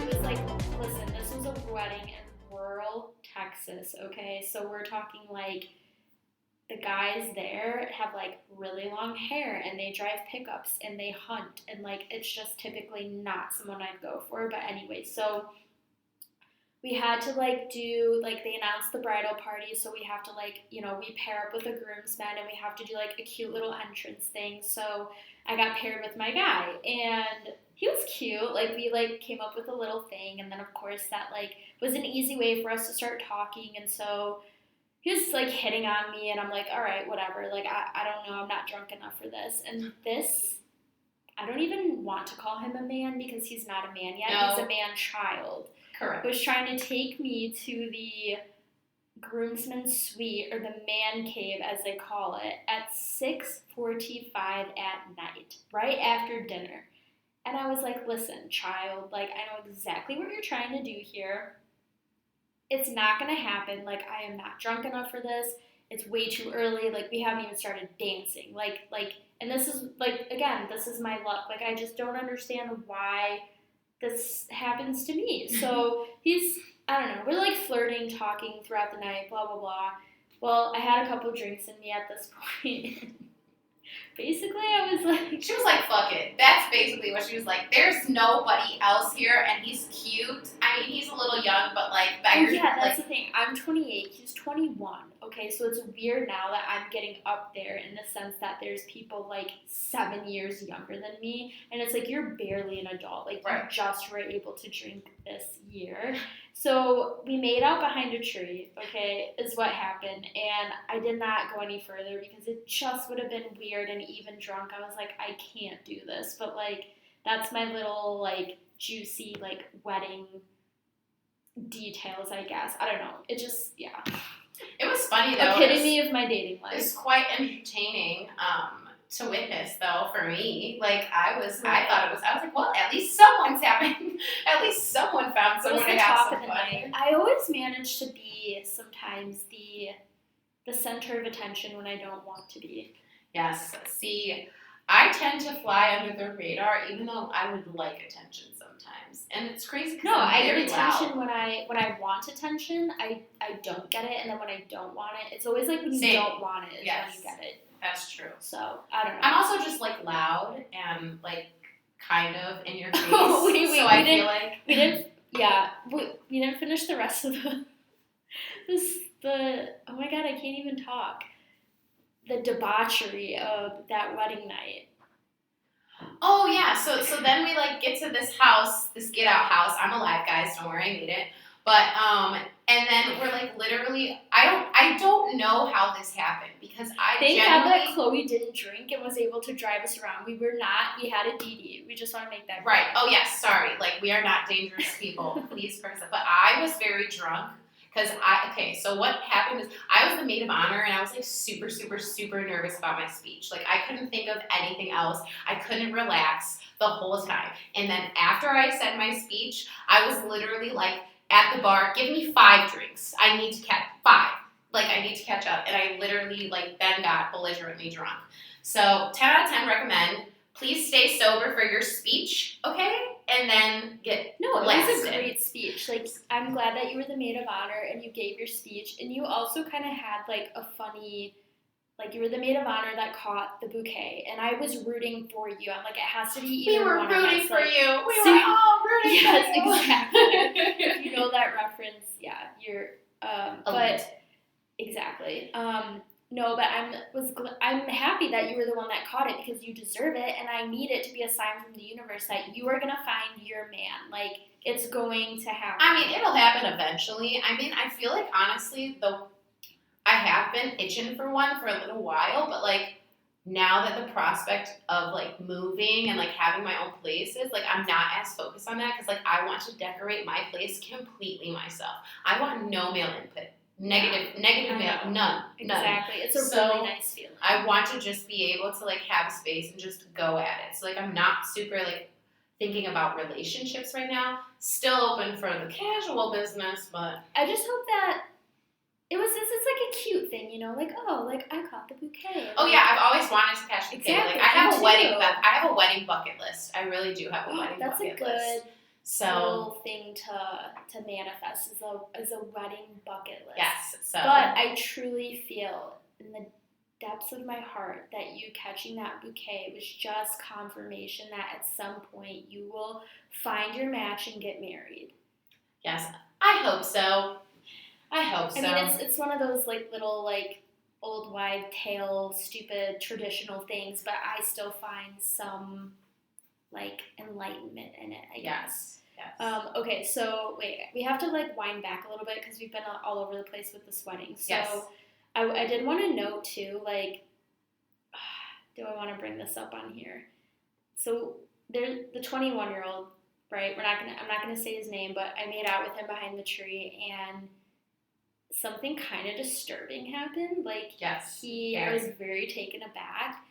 It was like, listen, this was a wedding in rural Texas, okay? So we're talking like the guys there have like really long hair and they drive pickups and they hunt and like it's just typically not someone I'd go for. But anyway, so we had to like do like they announced the bridal party, so we have to like we pair up with a groomsman and we have to do like a cute little entrance thing. So I got paired with my guy and he was cute. Like we like came up with a little thing, and then of course that like was an easy way for us to start talking. And so he was like hitting on me and I'm like, all right, whatever, like I don't know, I'm not drunk enough for this. And this, I don't even want to call him a man because he's not a man yet. No. He's a man child. Correct. Was trying to take me to the groomsman's suite, or the man cave as they call it, at 6:45 at night, right after dinner. And I was like, listen, child, like I know exactly what you're trying to do here. It's not going to happen. Like I am not drunk enough for this. It's way too early. Like we haven't even started dancing. And this is like, again, this is my luck. Like I just don't understand why this happens to me. So I don't know, we're like flirting, talking throughout the night, blah, blah, blah. Well, I had a couple drinks in me at this point. Basically, I was like... She was like, fuck it. That's basically what she was like. There's nobody else here, and he's cute. I mean, he's a little young, but like... Yeah, that's the thing. I'm 28. He's 21. Okay, so it's weird now that I'm getting up there in the sense that there's people like 7 years younger than me, and it's like you're barely an adult. Like, right. You just were able to drink this year. So we made out behind a tree, okay, is what happened, and I did not go any further because it just would have been weird, and even drunk, I was like, I can't do this. But like, that's my little like juicy like wedding details, I guess. I don't know. It just, yeah. It was funny though. Epitome of my dating life. It's quite entertaining to witness though for me. Like I was like, well, at least someone found someone to have some fun. I always manage to be sometimes the center of attention when I don't want to be. Yes. See, I tend to fly under the radar, even though I would like attention sometimes. And it's crazy. No, I get attention when I want attention. I don't get it, and then when I don't want it, it's always like when you don't want it is when you get it. That's true. So I don't know. I'm also just like loud and like kind of in your face. We didn't finish the rest of oh my god, I can't even talk. The debauchery of that wedding night. Oh yeah, so then we like get to this house, this get out house. I'm alive, guys. Don't worry, I made it. But and then we're like literally, I don't know how this happened because Thank God that Chloe didn't drink and was able to drive us around. We had a DD. We just want to make that right. Oh yes, sorry. Like we are not dangerous people. Please, person. But I was very drunk. So what happened is I was the maid of honor and I was like super, super, super nervous about my speech. Like I couldn't think of anything else. I couldn't relax the whole time. And then after I said my speech, I was literally like at the bar, give me 5 drinks. I need to catch 5. Like I need to catch up. And I literally like then got belligerently drunk. So 10 out of 10 recommend. Please stay sober for your speech, okay? And then get relaxed. was a great speech. Like, I'm glad that you were the maid of honor and you gave your speech, and you also kind of had like a funny, like you were the maid of honor that caught the bouquet, and I was rooting for you. I'm like, it has to be either one of us. We were rooting for you. We so, were all rooting for you. Yes, exactly. If you know that reference, yeah, you're. But exactly. No, but I'm happy that you were the one that caught it because you deserve it, and I need it to be a sign from the universe that you are gonna find your man. Like, it's going to happen. I mean, it'll happen eventually. I mean, I feel like honestly, though, I have been itching for one for a little while, but like now that the prospect of like moving and like having my own place is like, I'm not as focused on that because like I want to decorate my place completely myself. I want no male input. Negative male, none. Exactly. It's a really nice feeling. I want to just be able to like have a space and just go at it. So like I'm not super like thinking about relationships right now. Still open for the casual business, but I just hope that it's like a cute thing, you know, like, oh, like I caught the bouquet. Oh yeah, I've always wanted to catch the bouquet. Exactly, like I have a wedding bucket list. I really do have a wedding bucket list. That's a good little thing to manifest is a wedding bucket list. Yes. So but I truly feel in the depths of my heart that you catching that bouquet was just confirmation that at some point you will find your match and get married. Yes, I hope so. I mean, it's one of those like little like old wives' tale, stupid traditional things, but I still find some like enlightenment in it. I guess. Yes. Okay, so wait, we have to like wind back a little bit because we've been all over the place with this wedding. So yes. I did want to know too, like, do I want to bring this up on here? So there's the 21-year-old, right? I'm not gonna say his name, but I made out with him behind the tree and something kind of disturbing happened. Like, yes. I was very taken aback.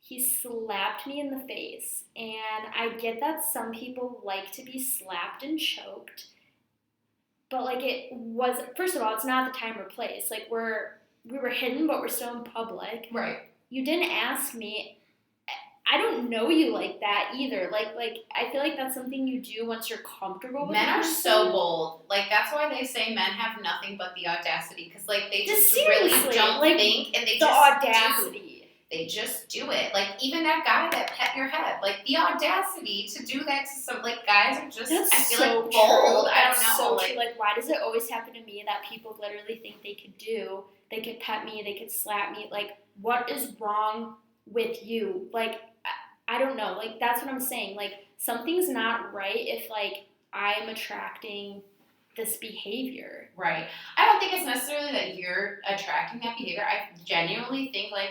He slapped me in the face, and I get that some people like to be slapped and choked, but like it was, first of all, it's not the time or place. Like we were hidden, but we're still in public. Right. You didn't ask me. I don't know you like that either. Like I feel like that's something you do once you're comfortable with men are so bold. Like that's why they say men have nothing but the audacity because like they just really don't like, think and they the just audacity. They just do it. Like even that guy that pet your head, like the audacity to do that to some like guys are just that's I feel so like bold. True. I don't know. So like why does it always happen to me that people literally think they could pet me, they could slap me? Like what is wrong with you? Like I don't know. Like that's what I'm saying. Like something's not right if like I'm attracting this behavior. Right. I don't think it's necessarily that you're attracting that behavior. I genuinely think like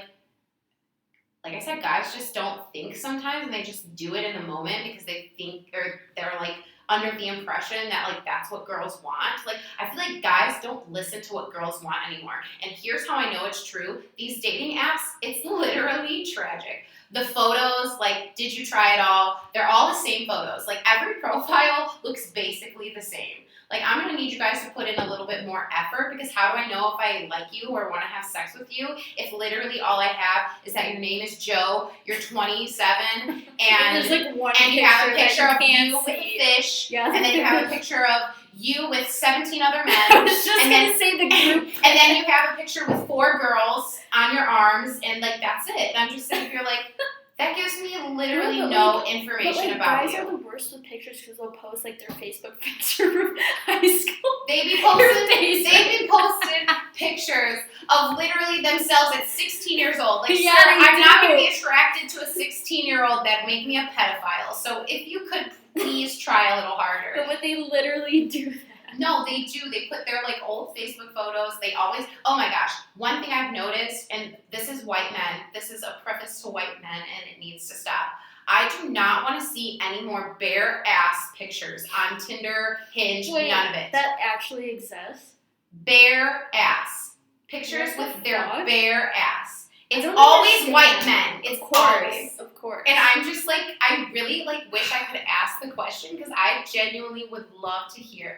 I said, guys just don't think sometimes and they just do it in the moment because they think or they're like under the impression that like that's what girls want. Like I feel like guys don't listen to what girls want anymore. And here's how I know it's true. These dating apps, it's literally tragic. The photos, like, did you try it all? They're all the same photos. Like every profile looks basically the same. Like, I'm going to need you guys to put in a little bit more effort because how do I know if I like you or want to have sex with you if literally all I have is that your name is Joe, you're 27, and there's like one and you have a picture of you with a fish, yes. And then you have a picture of you with 17 other men. I was just going to say the group. And then you have a picture with 4 girls on your arms, and, like, that's it. And I'm just sitting here like... That gives me literally no information about you. Guys are the worst with pictures because they'll post like their Facebook picture from high school. They've been posting pictures of literally themselves at 16 years old. Like, yeah, sir, I'm not going to be attracted to a 16-year-old that make me a pedophile. So if you could please try a little harder. But they literally do that. No, they do. They put their, like, old Facebook photos. They always... Oh, my gosh. One thing I've noticed, and this is white men. This is a preface to white men, and it needs to stop. I do not want to see any more bare-ass pictures on Tinder, Hinge, none of it. That actually exists? Bare ass. Pictures with their bare ass. It's always white men. It's always. Of course. And I'm just, like, I really, like, wish I could ask the question because I genuinely would love to hear.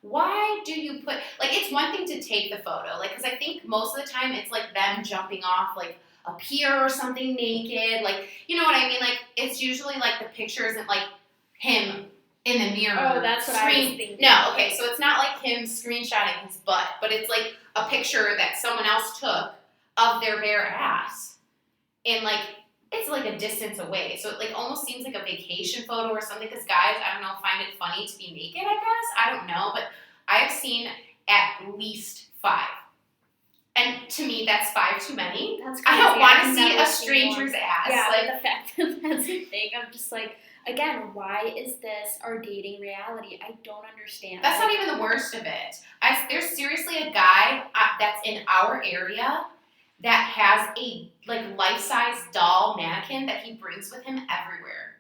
Why do you put, like, it's one thing to take the photo, like, because I think most of the time it's, like, them jumping off, like, a pier or something naked, like, you know what I mean, like, it's usually, like, the picture isn't, like, him in the mirror. Oh, that's what I was thinking. No, okay, so it's not like him screenshotting his butt, but it's like a picture that someone else took of their bare ass. And like, it's like a distance away. So it like almost seems like a vacation photo or something, because guys, I don't know, find it funny to be naked, I guess. I don't know, but I've seen at least 5. And to me, that's 5 too many. That's crazy. I don't want to I've see never a seen stranger's one. ass. Yeah, like the fact that that's a thing, I'm just like, again, why is this our dating reality? I don't understand. That's not even the worst of it. There's seriously a guy that's in our area that has a like life-size doll mannequin that he brings with him everywhere.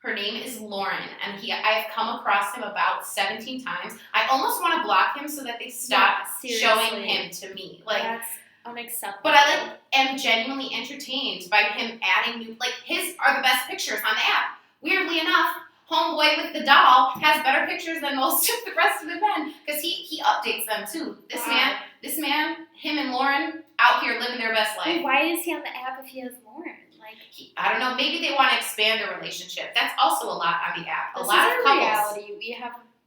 Her name is Lauren, and I've come across him about 17 times. I almost want to block him so that they stop showing him to me. Like, that's unacceptable. But I am genuinely entertained by him adding new. Like, his are the best pictures on the app. Weirdly enough, homeboy with the doll has better pictures than most of the rest of the men, because he updates them too. This man, him and Lauren out here living their best life. Well, why is he on the app if he has Lauren? Like, I don't know. Maybe they want to expand their relationship. That's also a lot on the app. This a lot is of a couples. reality.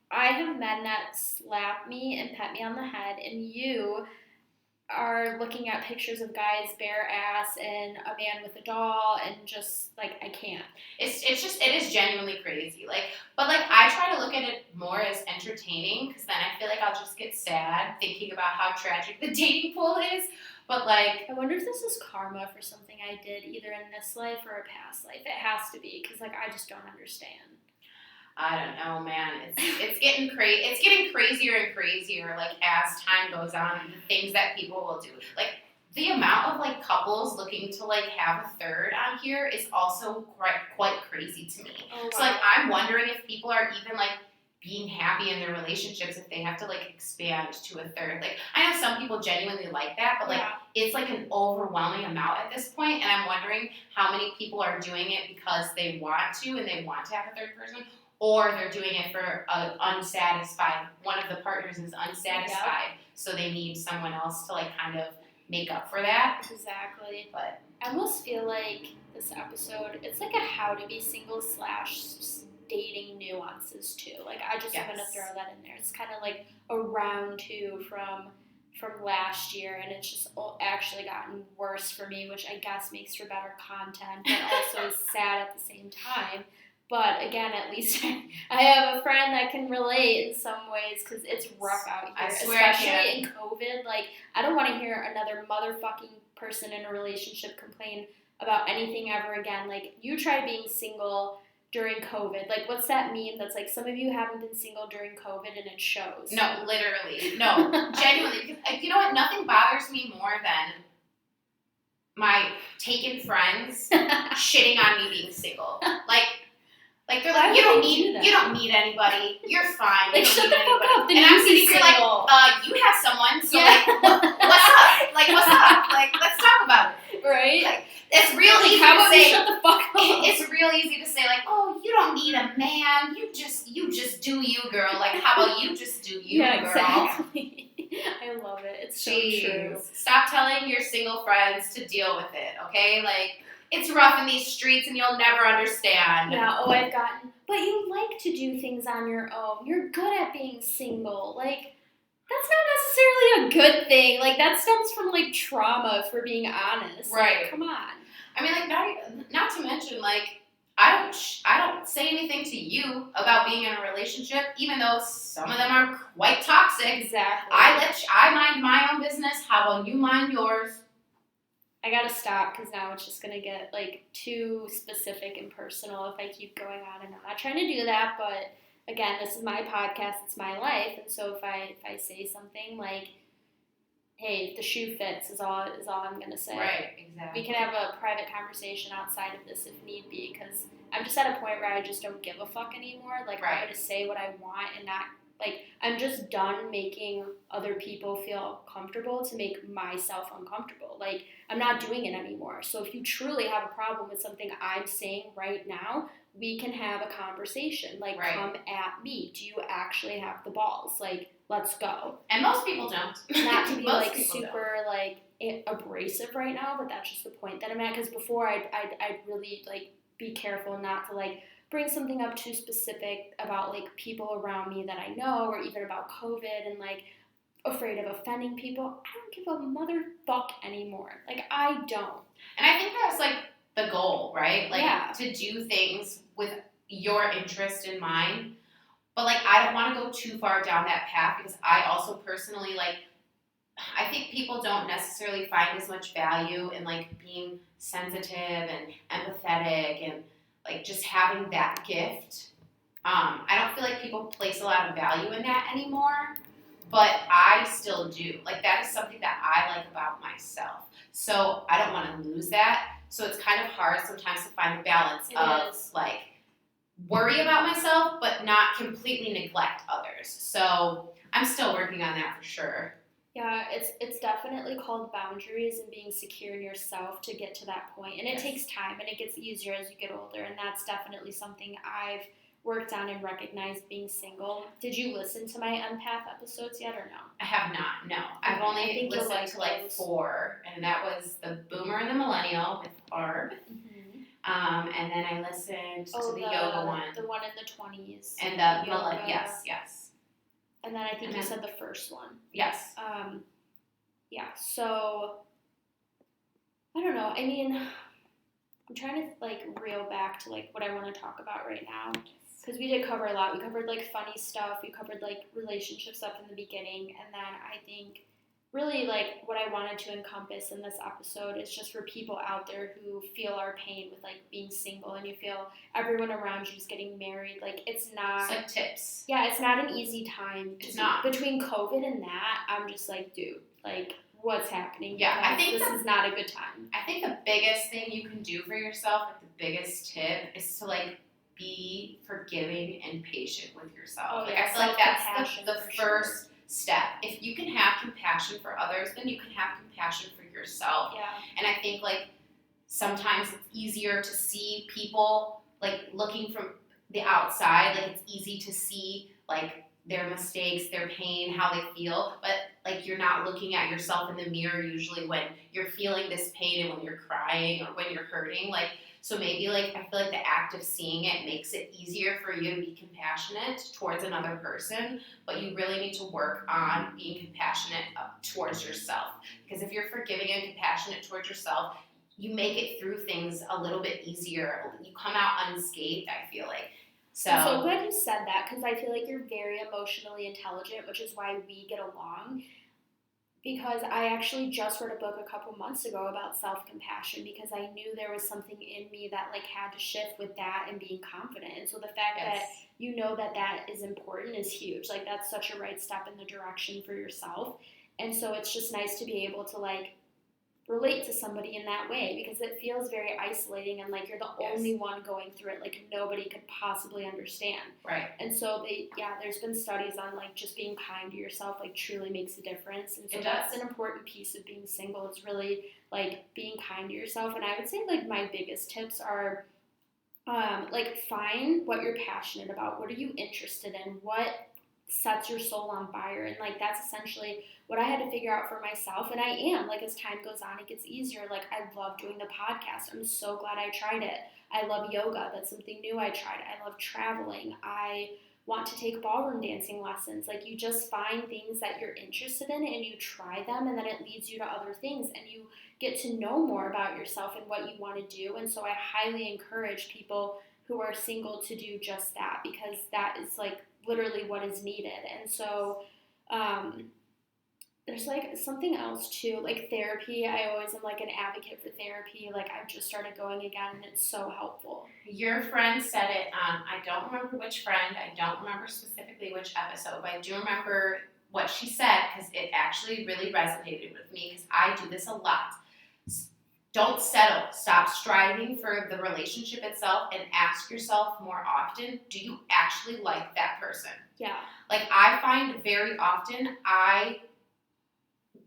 I have men that slap me and pet me on the head, and you are looking at pictures of guys bare ass and a man with a doll, and just like, I can't. It is genuinely crazy. Like, but like, I try to look at it more as entertaining, because then I feel like I'll just get sad thinking about how tragic the dating pool is. But like, I wonder if this is karma for something I did either in this life or a past life. It has to be, because like, I just don't understand. I don't know, man. It's getting crazy. It's getting crazier and crazier. Like, as time goes on, the things that people will do. Like, the amount of like couples looking to like have a third on here is also quite crazy to me. Oh, wow. So like, I'm wondering if people are even like being happy in their relationships if they have to like expand to a third. Like, I know some people genuinely like that, but like, it's like an overwhelming amount at this point, and I'm wondering how many people are doing it because they want to and they want to have a third person, or they're doing it for unsatisfied. One of the partners is unsatisfied, so they need someone else to like kind of make up for that. Exactly. But I almost feel like this episode, it's like a how to be single / dating nuances too. Like, I just want to throw that in there. It's kind of like a round 2 from last year, and it's just actually gotten worse for me, which I guess makes for better content, but also is sad at the same time. But again, at least I have a friend that can relate in some ways, because it's rough out here, I swear, especially in COVID. Like, I don't want to hear another motherfucking person in a relationship complain about anything ever again. Like, you try being single during COVID. Like, what's that meme that's like, some of you haven't been single during COVID and it shows? No, literally. No, genuinely. Because, you know what? Nothing bothers me more than my taken friends shitting on me being single. Like they're like, you don't need anybody. You're fine. Like, shut the fuck up. And I'm sitting here like, you have someone, so like, what's up? Like, what's up? Like, let's talk about it. Right? Like, it's real like, easy how to about say. you shut the fuck up? It's real easy to say like, oh, you don't need a man. You just do you, girl. Like, how about you just do you, yeah, girl? Exactly. I love it. It's so true. Stop telling your single friends to deal with it, okay? Like, it's rough in these streets and you'll never understand. Yeah, I've gotten, but you like to do things on your own. You're good at being single. Like, that's not necessarily a good thing. Like, that stems from, like, trauma, if we're being honest. Right. Like, come on. I mean, like, not to mention, like, I don't say anything to you about being in a relationship, even though some of them are quite toxic. Exactly. I mind my own business. How about you mind yours? I gotta stop, because now it's just gonna get like too specific and personal if I keep going on and on. I'm not trying to do that, but again, this is my podcast, it's my life, and so if I say something like, hey, if the shoe fits is all I'm gonna say. Right, exactly. We can have a private conversation outside of this if need be, because I'm just at a point where I just don't give a fuck anymore. Like, I'm gonna say what I want and not, like, I'm just done making other people feel comfortable to make myself uncomfortable. Like, I'm not doing it anymore. So if you truly have a problem with something I'm saying right now, we can have a conversation. Like, come at me. Do you actually have the balls? Like, let's go. And most people don't. Not to be, like, super, like, abrasive right now, but that's just the point that I'm at. Because before, I'd really, like, be careful not to, like, bring something up too specific about like people around me that I know, or even about COVID and like afraid of offending people. I don't give a motherfuck anymore. Like, I don't. And I think that's like the goal, right? Like Yeah. to do things with your interest in mind. But like I don't want to go too far down that path because I also personally like I think people don't necessarily find as much value in like being sensitive and empathetic and like just having that gift. I don't feel like people place a lot of value in that anymore, but I still do. Like that is something that I like about myself. So I don't want to lose that. So it's kind of hard sometimes to find the balance of like worry about myself, but not completely neglect others. So I'm still working on that for sure. Yeah, it's definitely called boundaries and being secure in yourself to get to that point. And it takes time and it gets easier as you get older. And that's definitely something I've worked on and recognized being single. Did you listen to my empath episodes yet or no? I have not, no. I've only listened to like 4, and that was the Boomer and the Millennial with Barb. And then I listened to the yoga one. The one in the 20s. And the yoga. Yes. And then I think you said the first one. Yes. Yeah, so, I don't know. I mean, I'm trying to, like, reel back to, like, what I want to talk about right now. Because we did cover a lot. We covered, like, funny stuff. We covered, like, relationship stuff in the beginning. And then I think really, like, what I wanted to encompass in this episode is just for people out there who feel our pain with, like, being single and you feel everyone around you is getting married. Like, it's not... It's like tips. Yeah, it's not an easy time. It's not. Between COVID and that, I'm just like, dude, like, what's happening? Yeah, I think this is not a good time. I think the biggest thing you can do for yourself, like, the biggest tip is to, like, be forgiving and patient with yourself. Oh, like, yeah, I feel like that's the first step. If you can have compassion for others, then you can have compassion for yourself. Yeah. And I think like sometimes it's easier to see people like looking from the outside, like it's easy to see like their mistakes, their pain, how they feel, but like you're not looking at yourself in the mirror usually when you're feeling this pain and when you're crying or when you're hurting. Like, so maybe like I feel like the act of seeing it makes it easier for you to be compassionate towards another person, but you really need to work on being compassionate towards yourself. Because if you're forgiving and compassionate towards yourself, you make it through things a little bit easier. You come out unscathed, I feel like. So I'm so glad you said that because I feel like you're very emotionally intelligent, which is why we get along. Because I actually just read a book a couple months ago about self-compassion because I knew there was something in me that like had to shift with that and being confident. And so the fact that you know that that is important is huge. Like that's such a right step in the direction for yourself. And so it's just nice to be able to like relate to somebody in that way because it feels very isolating and like you're the only one going through it. Like nobody could possibly understand. Right. And so there's been studies on like just being kind to yourself like truly makes a difference. And so that's an important piece of being single. It's really like being kind to yourself. And I would say like my biggest tips are like find what you're passionate about. What are you interested in? What sets your soul on fire? And like that's essentially what I had to figure out for myself, and I am like as time goes on it gets easier. Like I love doing the podcast. I'm so glad I tried it. I love yoga. That's something new I tried. I love traveling. I want to take ballroom dancing lessons. Like you just find things that you're interested in and you try them, and then it leads you to other things and you get to know more about yourself and what you want to do. And so I highly encourage people who are single to do just that because that is like literally what is needed. And so there's like something else too, like therapy. I always am like an advocate for therapy. Like I've just started going again and it's so helpful. Your friend said it, I don't remember which friend, I don't remember specifically which episode, but I do remember what she said because it actually really resonated with me because I do this a lot. Don't settle. Stop striving for the relationship itself and ask yourself more often, do you actually like that person? Yeah. Like I find very often I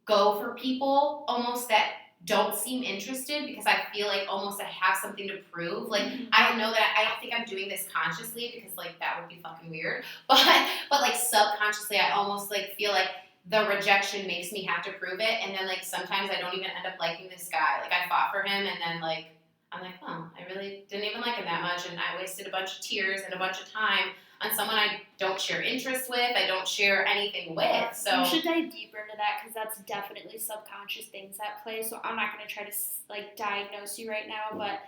go for people almost that don't seem interested because I feel like almost I have something to prove. Like I don't know that I don't think I'm doing this consciously because like that would be fucking weird. But like subconsciously I almost like feel like the rejection makes me have to prove it, and then like sometimes I don't even end up liking this guy. Like I fought for him and then like I'm like, oh, I really didn't even like him that much, and I wasted a bunch of tears and a bunch of time on someone I don't share interests with, I don't share anything with. So you should dive deeper into that because that's definitely subconscious things at play. So I'm not going to try to like diagnose you right now, but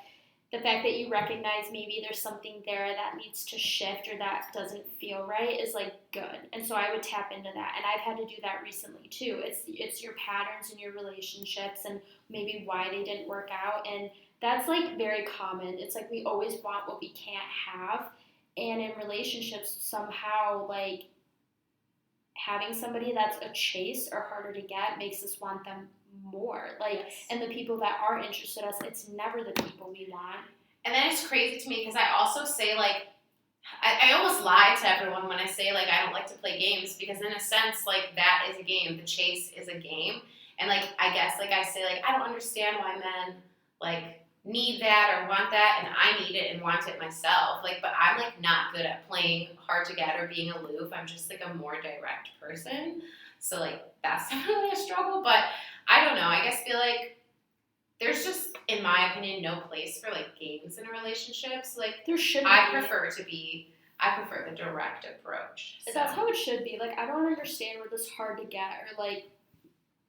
the fact that you recognize maybe there's something there that needs to shift or that doesn't feel right is like good. And so I would tap into that. And I've had to do that recently too. It's your patterns in your relationships and maybe why they didn't work out. And that's like very common. It's like we always want what we can't have. And in relationships, somehow like having somebody that's a chase or harder to get makes us want them more. Like, yes. And the people that are interested in us, it's never the people we want. And then it's crazy to me because I also say, like, I almost lie to everyone when I say, like, I don't like to play games because in a sense, like, that is a game. The chase is a game. And, like, I guess, like, I say, like, I don't understand why men, like, need that or want that, and I need it and want it myself. Like, but I'm, like, not good at playing hard to get or being aloof. I'm just, like, a more direct person. So, like, that's definitely a struggle. But I don't know. I guess feel like there's just, in my opinion, no place for like games in relationships. Like there should I prefer the direct approach. So. That's how it should be. Like I don't understand where this hard to get or like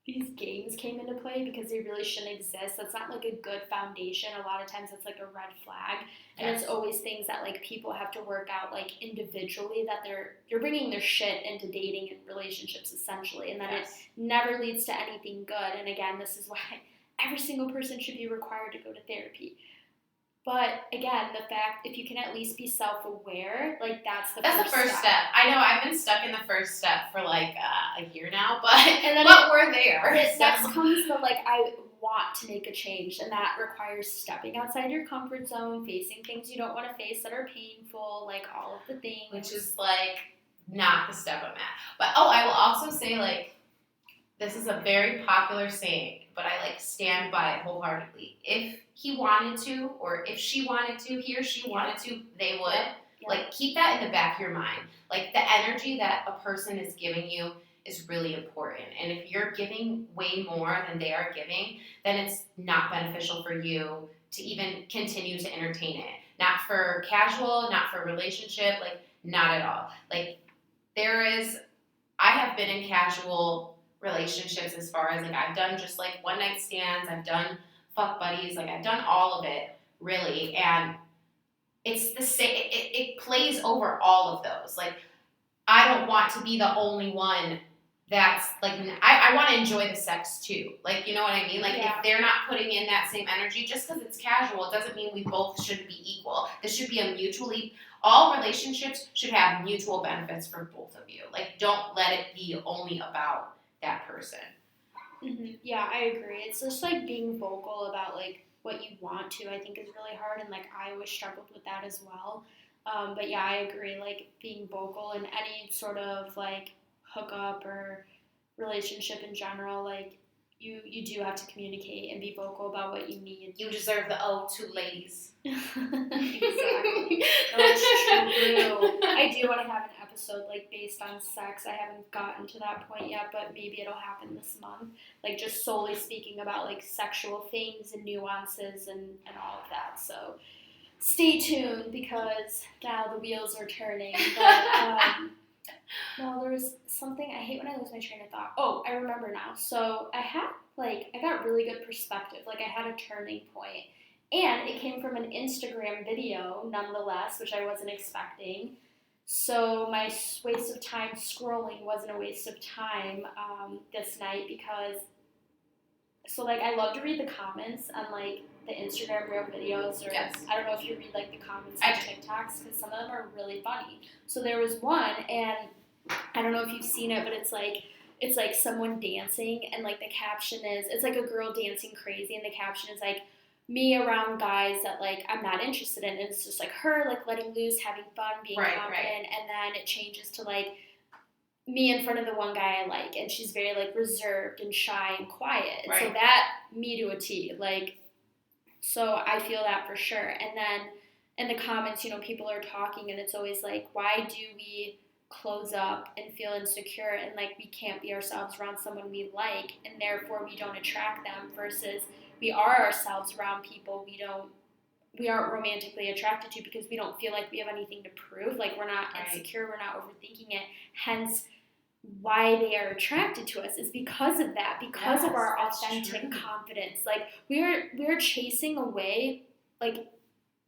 these games came into play because they really shouldn't exist. That's not like a good foundation. A lot of times it's like a red flag. And yes. It's always things that like people have to work out like individually that they're bringing their shit into dating and relationships essentially. And that yes. It never leads to anything good. And again, this is why every single person should be required to go to therapy. But again, the fact if you can at least be self-aware, like that's the first step. I know I've been stuck in the first step for like a year now, but we're there. Next comes the like I want to make a change, and that requires stepping outside your comfort zone, facing things you don't want to face that are painful, like all of the things. Which is like not the step I'm at. But I will also say like this is a very popular saying, but I like stand by it wholeheartedly. If he wanted to, or if she wanted to, he or she wanted to, they would. Yeah. Like keep that in the back of your mind. Like the energy that a person is giving you is really important. And if you're giving way more than they are giving, then it's not beneficial for you to even continue to entertain it. Not for casual, not for relationship, like not at all. Like I have been in casual relationships as far as like I've done just like one night stands, I've done fuck buddies, like I've done all of it really, and it's the same. It plays over all of those. Like I don't want to be the only one that's like I want to enjoy the sex too. Like you know what I mean? Like if they're not putting in that same energy, just because it's casual, it doesn't mean we both should be equal. This should be all relationships should have mutual benefits for both of you. Like don't let it be only about that person. Mm-hmm. Yeah, I agree. It's just like being vocal about like what you want to, I think is really hard, and like I always struggled with that as well. But yeah, I agree. Like being vocal in any sort of like hookup or relationship in general, like you do have to communicate and be vocal about what you need. You deserve the O2 ladies. Exactly. No, it's true. I do want to have an episode like based on sex. I haven't gotten to that point yet, but maybe it'll happen this month. Like just solely speaking about like sexual things and nuances and all of that. So stay tuned because now the wheels are turning. But, no, there was something, I hate when I lose my train of thought. Oh, I remember now. So I got really good perspective. Like I had a turning point. And it came from an Instagram video, nonetheless, which I wasn't expecting. So my waste of time scrolling wasn't a waste of time this night because, so like I love to read the comments on like the Instagram reel videos, or yes. I don't know if you read like the comments on TikToks because some of them are really funny. So there was one, and I don't know if you've seen it, but it's like someone dancing, and like the caption is, it's like a girl dancing crazy, and the caption is like, me around guys that like I'm not interested in. And it's just like her like letting loose, having fun, being confident, and then it changes to like me in front of the one guy I like, and she's very like reserved and shy and quiet. Right. So that me to a T. Like, so I feel that for sure. And then in the comments, you know, people are talking, and it's always like, why do we close up and feel insecure and like we can't be ourselves around someone we like, and therefore we don't attract them, versus we are ourselves around people we don't we aren't romantically attracted to because we don't feel like we have anything to prove. Like, we're not Right. insecure, we're not overthinking it. Hence, why they are attracted to us is because of that, because of Yes, our that's authentic true. confidence. Like, we're chasing away, like,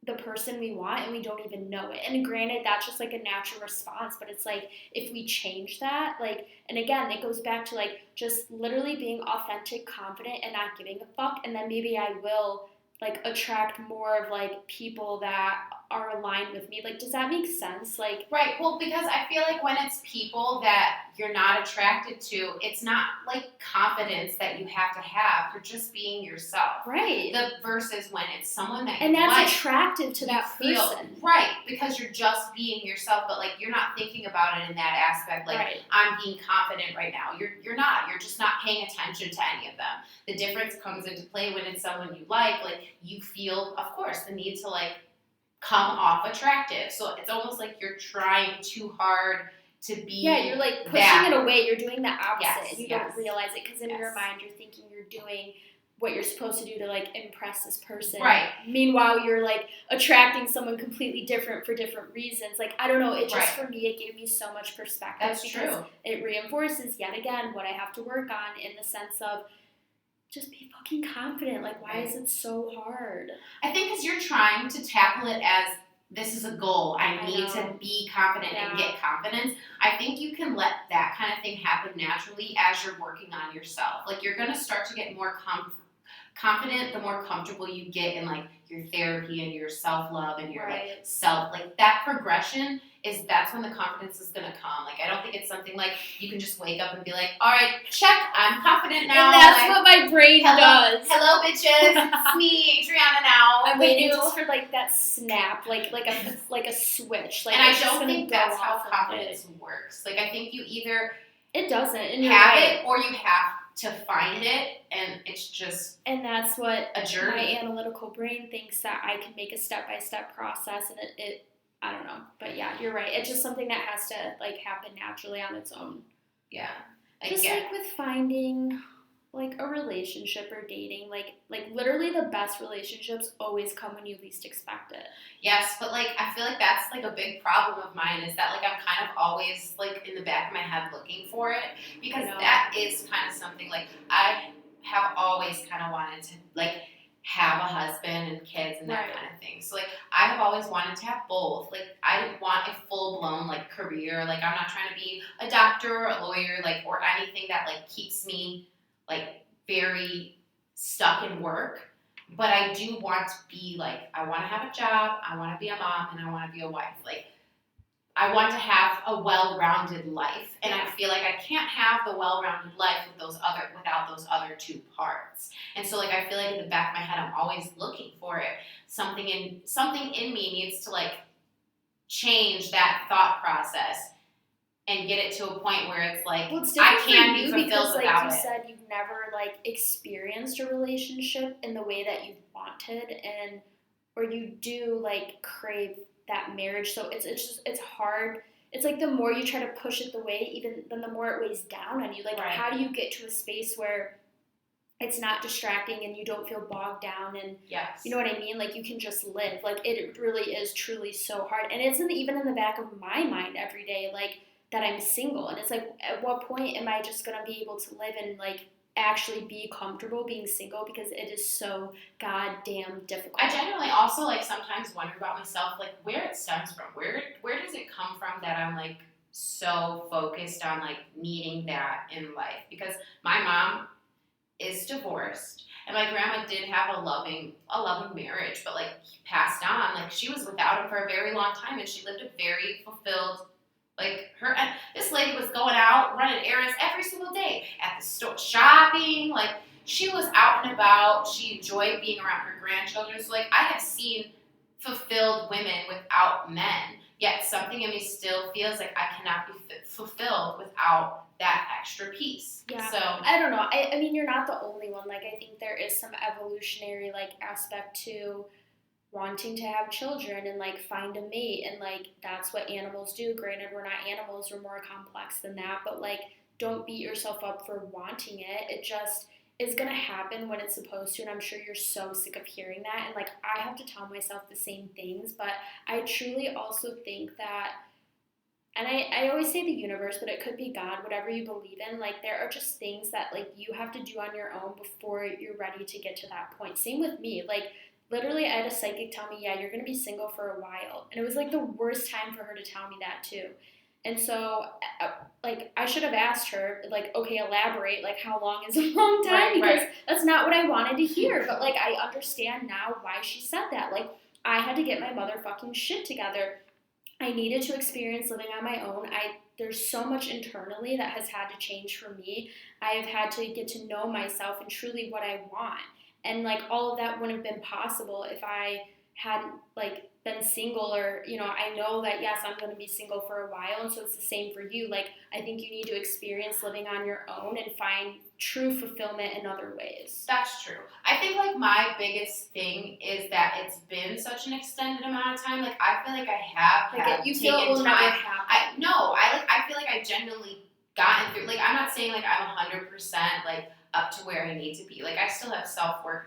the person we want and we don't even know it. And granted, that's just like a natural response, but it's like if we change that, like, and again, it goes back to like just literally being authentic, confident, and not giving a fuck, and then maybe I will like attract more of like people that are aligned with me. Like, does that make sense? Like, Right. Well, because I feel like when it's people that you're not attracted to, it's not like confidence that you have to have. You're just being yourself. right. Versus when it's someone that And you that's like, attractive to that you feel person. right because you're just being yourself, but like you're not thinking about it in that aspect. Like Right. I'm being confident right now. You're not. You're just not paying attention to any of them. The difference comes into play when it's someone you like. Like you feel, of course, the need to like come off attractive. So it's almost like you're trying too hard to be. Yeah, you're like pushing that. it away. You're doing the opposite, Yes, and you yes. don't realize it because in your Yes. mind you're thinking you're doing what you're supposed to do to like impress this person. Right. Meanwhile, you're like attracting someone completely different for different reasons. Like, I don't know. It just Right. for me, it gave me so much perspective. That's because true. It reinforces yet again what I have to work on in the sense of just be fucking confident. Like, why Right. is it so hard? I think because you're trying to tackle it as this is a goal. I I need know. to be confident and Yeah. get confidence. I think you can let that kind of thing happen naturally as you're working on yourself. Like you're going to start to get more confident the more comfortable you get in like your therapy and your self-love and your Right. like self, like that progression is that's when the confidence is going to come. Like I don't think it's something like you can just wake up and be like, all right, check, I'm confident now. And that's like, what my brain does. Hello bitches, it's me, Adriana now. I'm The waiting new- just for like that snap, like a switch. Like, and I it's just don't gonna think go that's how off of confidence works. Like I think you either It doesn't, and you're have right. it or you have to find it, and it's just And that's what a my journey. analytical brain thinks, that I can make a step-by-step process, and it I don't know. But yeah, you're right. It's just something that has to like happen naturally on its own. Yeah. Like, Just yeah. like with finding like a relationship or dating, like literally the best relationships always come when you least expect it. Yes, but like I feel like that's like a big problem of mine is that like I'm kind of always like in the back of my head looking for it because I know. that is kind of something like I have always kind of wanted to like have a husband and kids and that Right. kind of thing. So like I have always wanted to have both. Like I didn't want a full blown like career. Like I'm not trying to be a doctor or a lawyer like or anything that like keeps me like very stuck in work. But I do want to be like, I want to have a job, I want to be a mom, and I want to be a wife. Like, I want to have a well-rounded life, and I feel like I can't have the well-rounded life without those other two parts. And so, like, I feel like in the back of my head, I'm always looking for it. Something in me needs to like change that thought process and get it to a point where it's like Well, it's I different can for be you fulfilled because, like without you it. said, you've never like experienced a relationship in the way that you wanted, and or you do like crave that marriage. So it's hard. It's like the more you try to push it then the more it weighs down on you. Like, Right. how do you get to a space where it's not distracting and you don't feel bogged down, and Yes. you know what I mean? Like, you can just live. Like, it really is truly so hard. And it's even in the back of my mind every day, like, that I'm single. And it's like, at what point am I just going to be able to live and, like, actually be comfortable being single? Because it is so goddamn difficult. I genuinely also, like, sometimes wonder about myself, like, where it stems from. Where does it come from that I'm, like, so focused on, like, needing that in life? Because my mom is divorced, and my grandma did have a loving marriage, but like he passed on. Like she was without him for a very long time, and she lived a very fulfilled. Like this lady was going out running errands every single day at the store, shopping. Like she was out and about. She enjoyed being around her grandchildren. So like I have seen fulfilled women without men. Yet something in me still feels like I cannot be fulfilled without that extra piece. Yeah. So I don't know. I mean, you're not the only one. Like, I think there is some evolutionary, like, aspect to wanting to have children and, like, find a mate. And, like, that's what animals do. Granted, we're not animals. We're more complex than that. But, like, don't beat yourself up for wanting it. is going to happen when it's supposed to, and I'm sure you're so sick of hearing that, and like I have to tell myself the same things, but I truly also think that, and I always say the universe, but it could be God, whatever you believe in, like there are just things that like you have to do on your own before you're ready to get to that point. Same with me, like literally I had a psychic tell me, yeah, you're going to be single for a while, and it was like the worst time for her to tell me that too. And so, like, I should have asked her, like, okay, elaborate, like, how long is a long time? Right, Because right. that's not what I wanted to hear. But, like, I understand now why she said that. Like, I had to get my motherfucking shit together. I needed to experience living on my own. There's so much internally that has had to change for me. I have had to get to know myself and truly what I want. And like all of that wouldn't have been possible if I hadn't like been single, or I know that yes, I'm going to be single for a while, and so it's the same for you. Like I think you need to experience living on your own and find true fulfillment in other ways. That's true. I think like my biggest thing is that it's been such an extended amount of time. Like I feel like I have Like had you feel it taken will never time. happen. I feel like I genuinely gotten through. Like I'm not saying like I'm 100% like up to where I need to be. Like I still have self work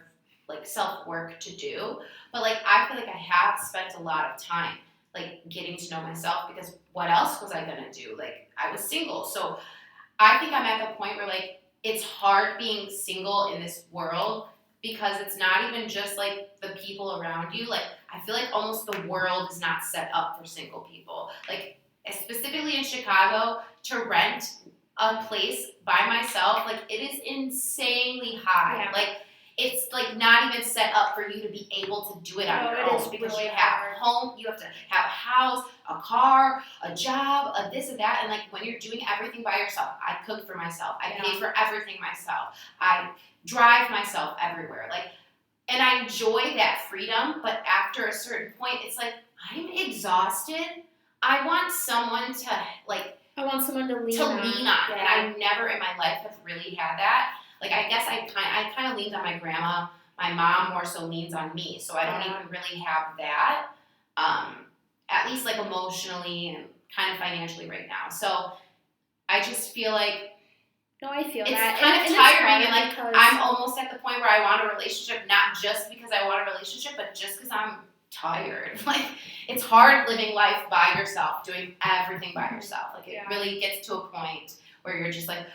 to do. But like I feel like I have spent a lot of time like getting to know myself, because what else was I gonna do? Like I was single, so I think I'm at the point where like it's hard being single in this world, because it's not even just like the people around you. Like I feel like almost the world is not set up for single people. Like specifically in Chicago, to rent a place by myself, like it is insanely high. Yeah. Like it's like not even set up for you to be able to do it on your own, because really you have hard. a home, you have to have a house, a car, a job, a this and that, and like when you're doing everything by yourself, I cook for myself, I pay for everything myself, I drive myself everywhere, like, and I enjoy that freedom, but after a certain point, it's like I'm exhausted. I want someone to like. I want someone to lean on, Yeah. and I never in my life have really had that. Like I guess I kind of leaned on my grandma. My mom more so leans on me, so I don't even really have that. At least like emotionally and kind of financially right now. So I just feel like no, I feel it's that. kind of and tiring, and like because I'm almost at the point where I want a relationship, not just because I want a relationship, but just because I'm tired. Like it's hard living life by yourself, doing everything by yourself. Like it really gets to a point where you're just like,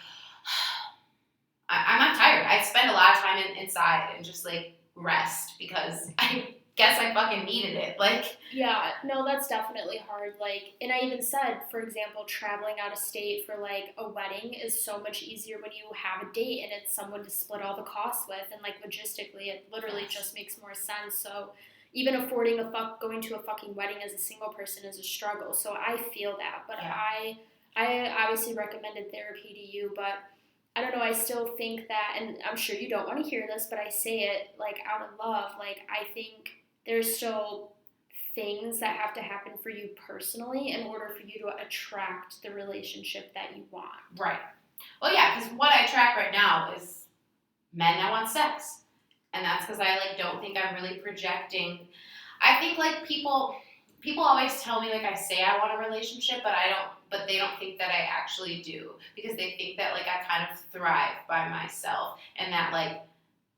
I'm not tired. I spend a lot of time inside and just like rest, because I guess I fucking needed it. Like yeah, no, that's definitely hard. Like, and I even said, for example, traveling out of state for like a wedding is so much easier when you have a date and it's someone to split all the costs with, and like logistically, it literally just makes more sense. So even affording going to a fucking wedding as a single person is a struggle. So I feel that, but I obviously recommended therapy to you, but I don't know, I still think that, and I'm sure you don't want to hear this, but I say it like out of love, like I think there's still things that have to happen for you personally in order for you to attract the relationship that you want. Right. Well, yeah, because what I attract right now is men that want sex. And that's because I like don't think I'm really projecting. I think like people always tell me like I say I want a relationship, but they don't think that I actually do, because they think that like I kind of thrive by myself, and that like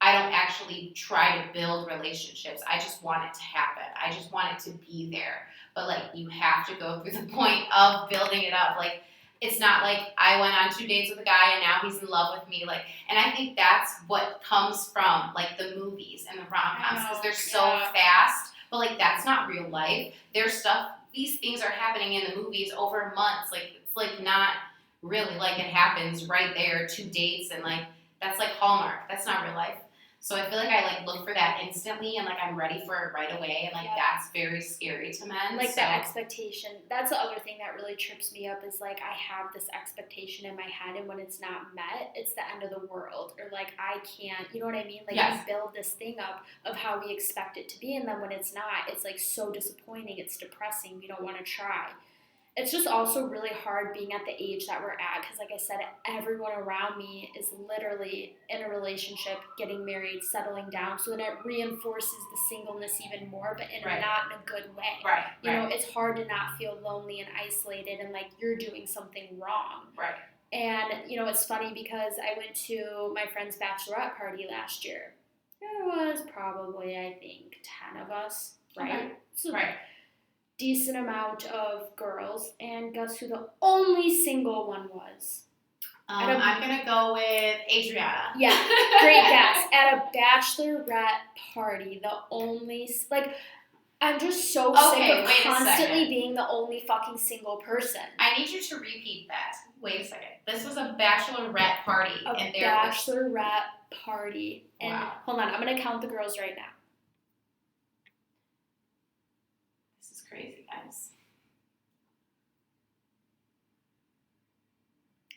I don't actually try to build relationships. I just want it to happen. I just want it to be there. But like you have to go through the point of building it up. Like it's not like I went on 2 dates with a guy and now he's in love with me. Like, and I think that's what comes from like the movies and the rom-coms, because they're so fast. But like that's not real life. There's stuff. These things are happening in the movies over months. Like it's like not really like it happens right there. 2 dates, and like that's like Hallmark. That's not real life. So I feel like I like look for that instantly, and like I'm ready for it right away, and like that's very scary to men. Like that expectation. That's the other thing that really trips me up, is like I have this expectation in my head, and when it's not met, it's the end of the world, or like I can't, you know what I mean? Like we build this thing up of how we expect it to be, and then when it's not, it's like so disappointing, it's depressing, we don't want to try. It's just also really hard being at the age that we're at, because like I said, everyone around me is literally in a relationship, getting married, settling down, so then it reinforces the singleness even more, but in not in a good way. You know, it's hard to not feel lonely and isolated and like you're doing something wrong. And, you know, it's funny because I went to my friend's bachelorette party last year. There was probably, I think, 10 of us, right? Okay. So Right. decent amount of girls. And guess who the only single one was? I'm going to go with Adriana. Yeah, great guess. At a bachelorette party, the only, like, I'm just so sick of wait a constantly second. being the only fucking single person. I need you to repeat that. Wait a second. This was a bachelorette party. A there bachelorette party. And Wow. hold on, I'm going to count the girls right now. This is crazy, guys.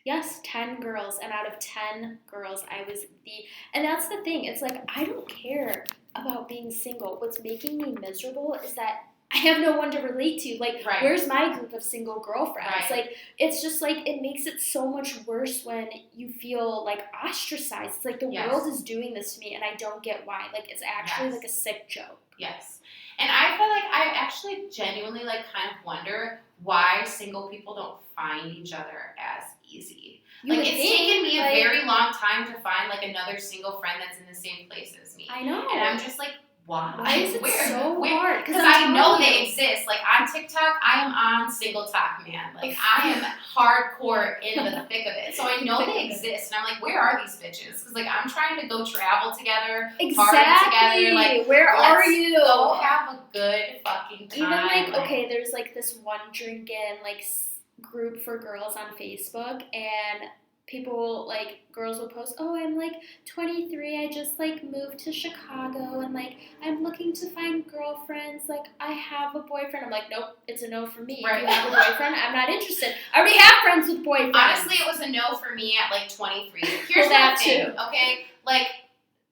Yes, 10 girls. And out of 10 girls, I was and that's the thing. It's like, I don't care about being single. What's making me miserable is that I have no one to relate to. Like, Right. Where's my group of single girlfriends? Right. Like, it's just like, it makes it so much worse when you feel like ostracized. It's like the Yes. world is doing this to me and I don't get why. Like, it's actually Yes. like a sick joke. Yes. And I feel like I actually genuinely like kind of wonder why single people don't find each other as easy. You Like, would it's think, taken me a like, very long time to find like another single friend that's in the same place as me. I know. And I'm just like, why? Why is it so hard? Because I know they exist. Like, on TikTok, I am on Single Talk, man. Like, I am hardcore in the thick of it. So I know they exist. And I'm like, where are these bitches? Because, like, I'm trying to go travel together, Exactly. party together. Like, where are you? Go have a good fucking time. Even like, okay, there's like this one drinking like group for girls on Facebook, and people, like, girls will post, oh, I'm like 23, I just like moved to Chicago and like I'm looking to find girlfriends, like I have a boyfriend. I'm like, nope, it's a no for me. Right. If you have a boyfriend, I'm not interested. I already have friends with boyfriends. Honestly, it was a no for me at like 23. Here's that the thing, too. okay? Like,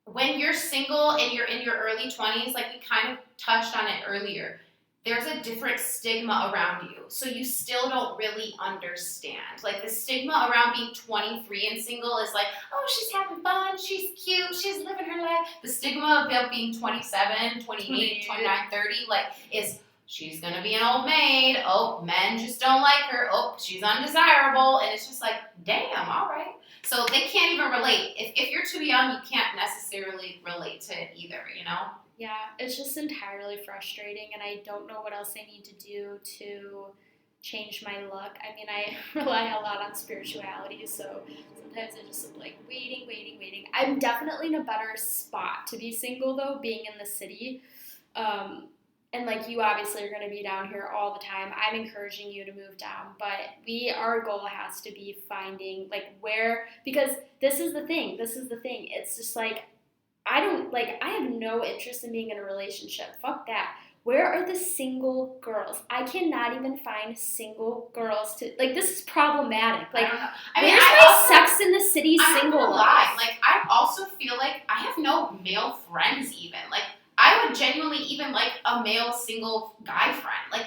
when you're single and you're in your early 20s, like we kind of touched on it earlier, there's a different stigma around you. So you still don't really understand. Like, the stigma around being 23 and single is like, oh, she's having fun, she's cute, she's living her life. The stigma of being 27, 28, 29, 30, like, is she's gonna be an old maid. Oh, men just don't like her. Oh, she's undesirable. And it's just like, damn, all right. So they can't even relate. If you're too young, you can't necessarily relate to it either, you know? Yeah, it's just entirely frustrating, and I don't know what else I need to do to change my luck. I mean, I rely a lot on spirituality, so sometimes I just am like waiting. I'm definitely in a better spot to be single, though, being in the city. And like, you obviously are going to be down here all the time. I'm encouraging you to move down, but our goal has to be finding like where, because this is the thing. It's just like, I have no interest in being in a relationship. Fuck that. Where are the single girls? I cannot even find single girls to, like, this is problematic. Like, I don't know. I mean, where's my Sex in the City single I'm not gonna life? lie. Like, I also feel like I have no male friends even. Like, I would genuinely even like a male single guy friend. Like,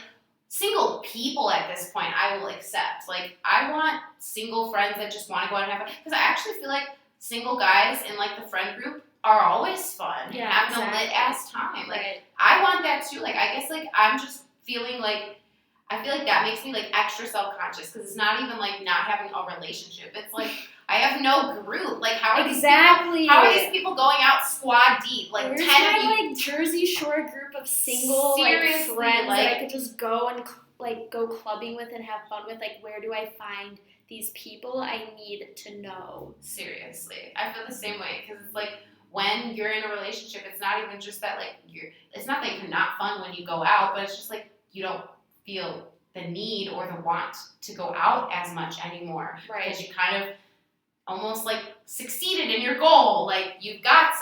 single people at this point I will accept. Like, I want single friends that just want to go out and have fun. Because I actually feel like single guys in like the friend group are always fun. Yeah, having exactly. a lit ass time. Like, Right. I want that too. Like, I guess like I'm just feeling like, I feel like that makes me like extra self-conscious because it's not even like not having a relationship. It's like I have no group. Like, how are these people going out squad deep? Like, Where's 10 my of you. like Jersey Shore group of single Seriously, like friends like- that I could just go and like go clubbing with and have fun with? Like, where do I find these people? I need to know. Seriously, I feel the same way because it's like when you're in a relationship, it's not even just that like it's not that you're not fun when you go out, but it's just like you don't feel the need or the want to go out as much anymore because you kind of almost like succeeded in your goal. Like, you found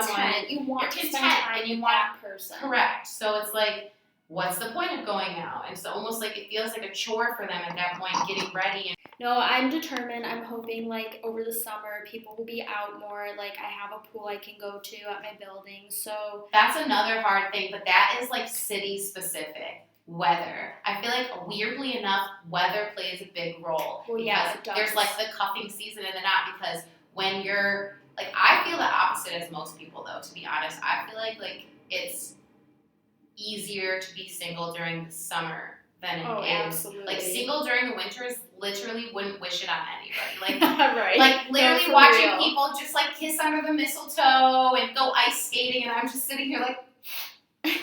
someone, you want you're to content, spend time and you with want that person. correct. So it's like, what's the point of going out? And so almost like it feels like a chore for them at that point, getting ready. And No, I'm determined. I'm hoping like over the summer people will be out more. Like, I have a pool I can go to at my building. So that's another hard thing, but that is like city specific. Weather. I feel like, weirdly enough, weather plays a big role. Well, yeah, because it does. there's like the cuffing season and the not, because when you're like, I feel the opposite as most people though, to be honest. I feel like it's easier to be single during the summer than it Oh, is. absolutely. Like single during the winters, literally wouldn't wish it on anybody. Like right. like literally for watching real. people just like kiss under the mistletoe and go ice skating, and I'm just sitting here like, okay,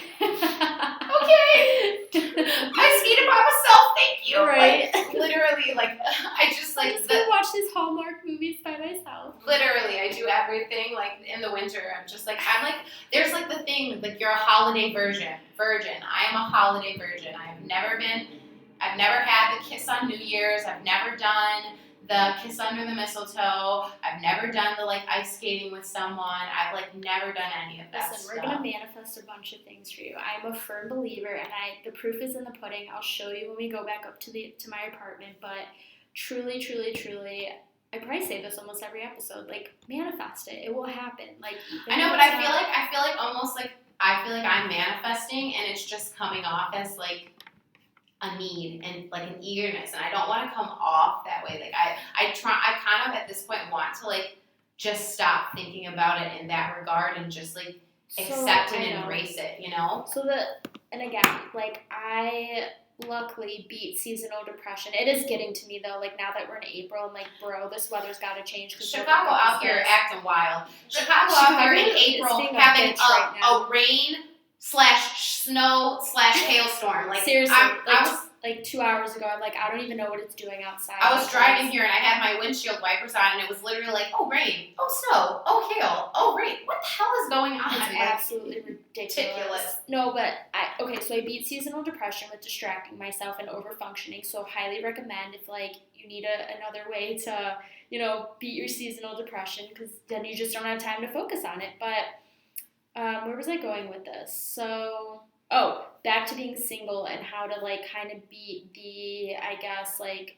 I skated by myself, thank you. Right. Like literally, like I just I'm like just gonna watch these Hallmark movies by myself. literally, I do everything like in the winter. I'm like, there's like the thing, like you're a holiday virgin. I am a holiday virgin. I've never had the kiss on New Year's. I've never done the kiss under the mistletoe. I've never done the like ice skating with someone. I've like never done any of that Listen, stuff. we're gonna manifest a bunch of things for you. I'm a firm believer, and the proof is in the pudding. I'll show you when we go back up to my apartment. But truly, truly, truly, I probably say this almost every episode. Like, manifest it. It will happen. Like, I know, but I feel like almost like I feel like I'm manifesting, and it's just coming off as like a need and like an eagerness, and I don't want to come off that way. Like I kind of at this point want to like just stop thinking about it in that regard and just like accept and embrace it, you know? And again, like I luckily beat seasonal depression. It is getting to me though, like now that we're in April, I'm like, bro, this weather's got to change. Chicago out here acting wild. Chicago out here in April having a rain / snow / hailstorm. Like seriously, I was like 2 hours ago, I'm like, I don't even know what it's doing outside. I was driving here and I had my windshield wipers on, and it was literally like, oh rain, oh snow, oh hail, oh rain. What the hell is going on? It's absolutely ridiculous. No, but so I beat seasonal depression with distracting myself and overfunctioning. So highly recommend if like you need another way to, beat your seasonal depression, because then you just don't have time to focus on it. But where was I going with this? So, back to being single and how to like kind of beat the, I guess, like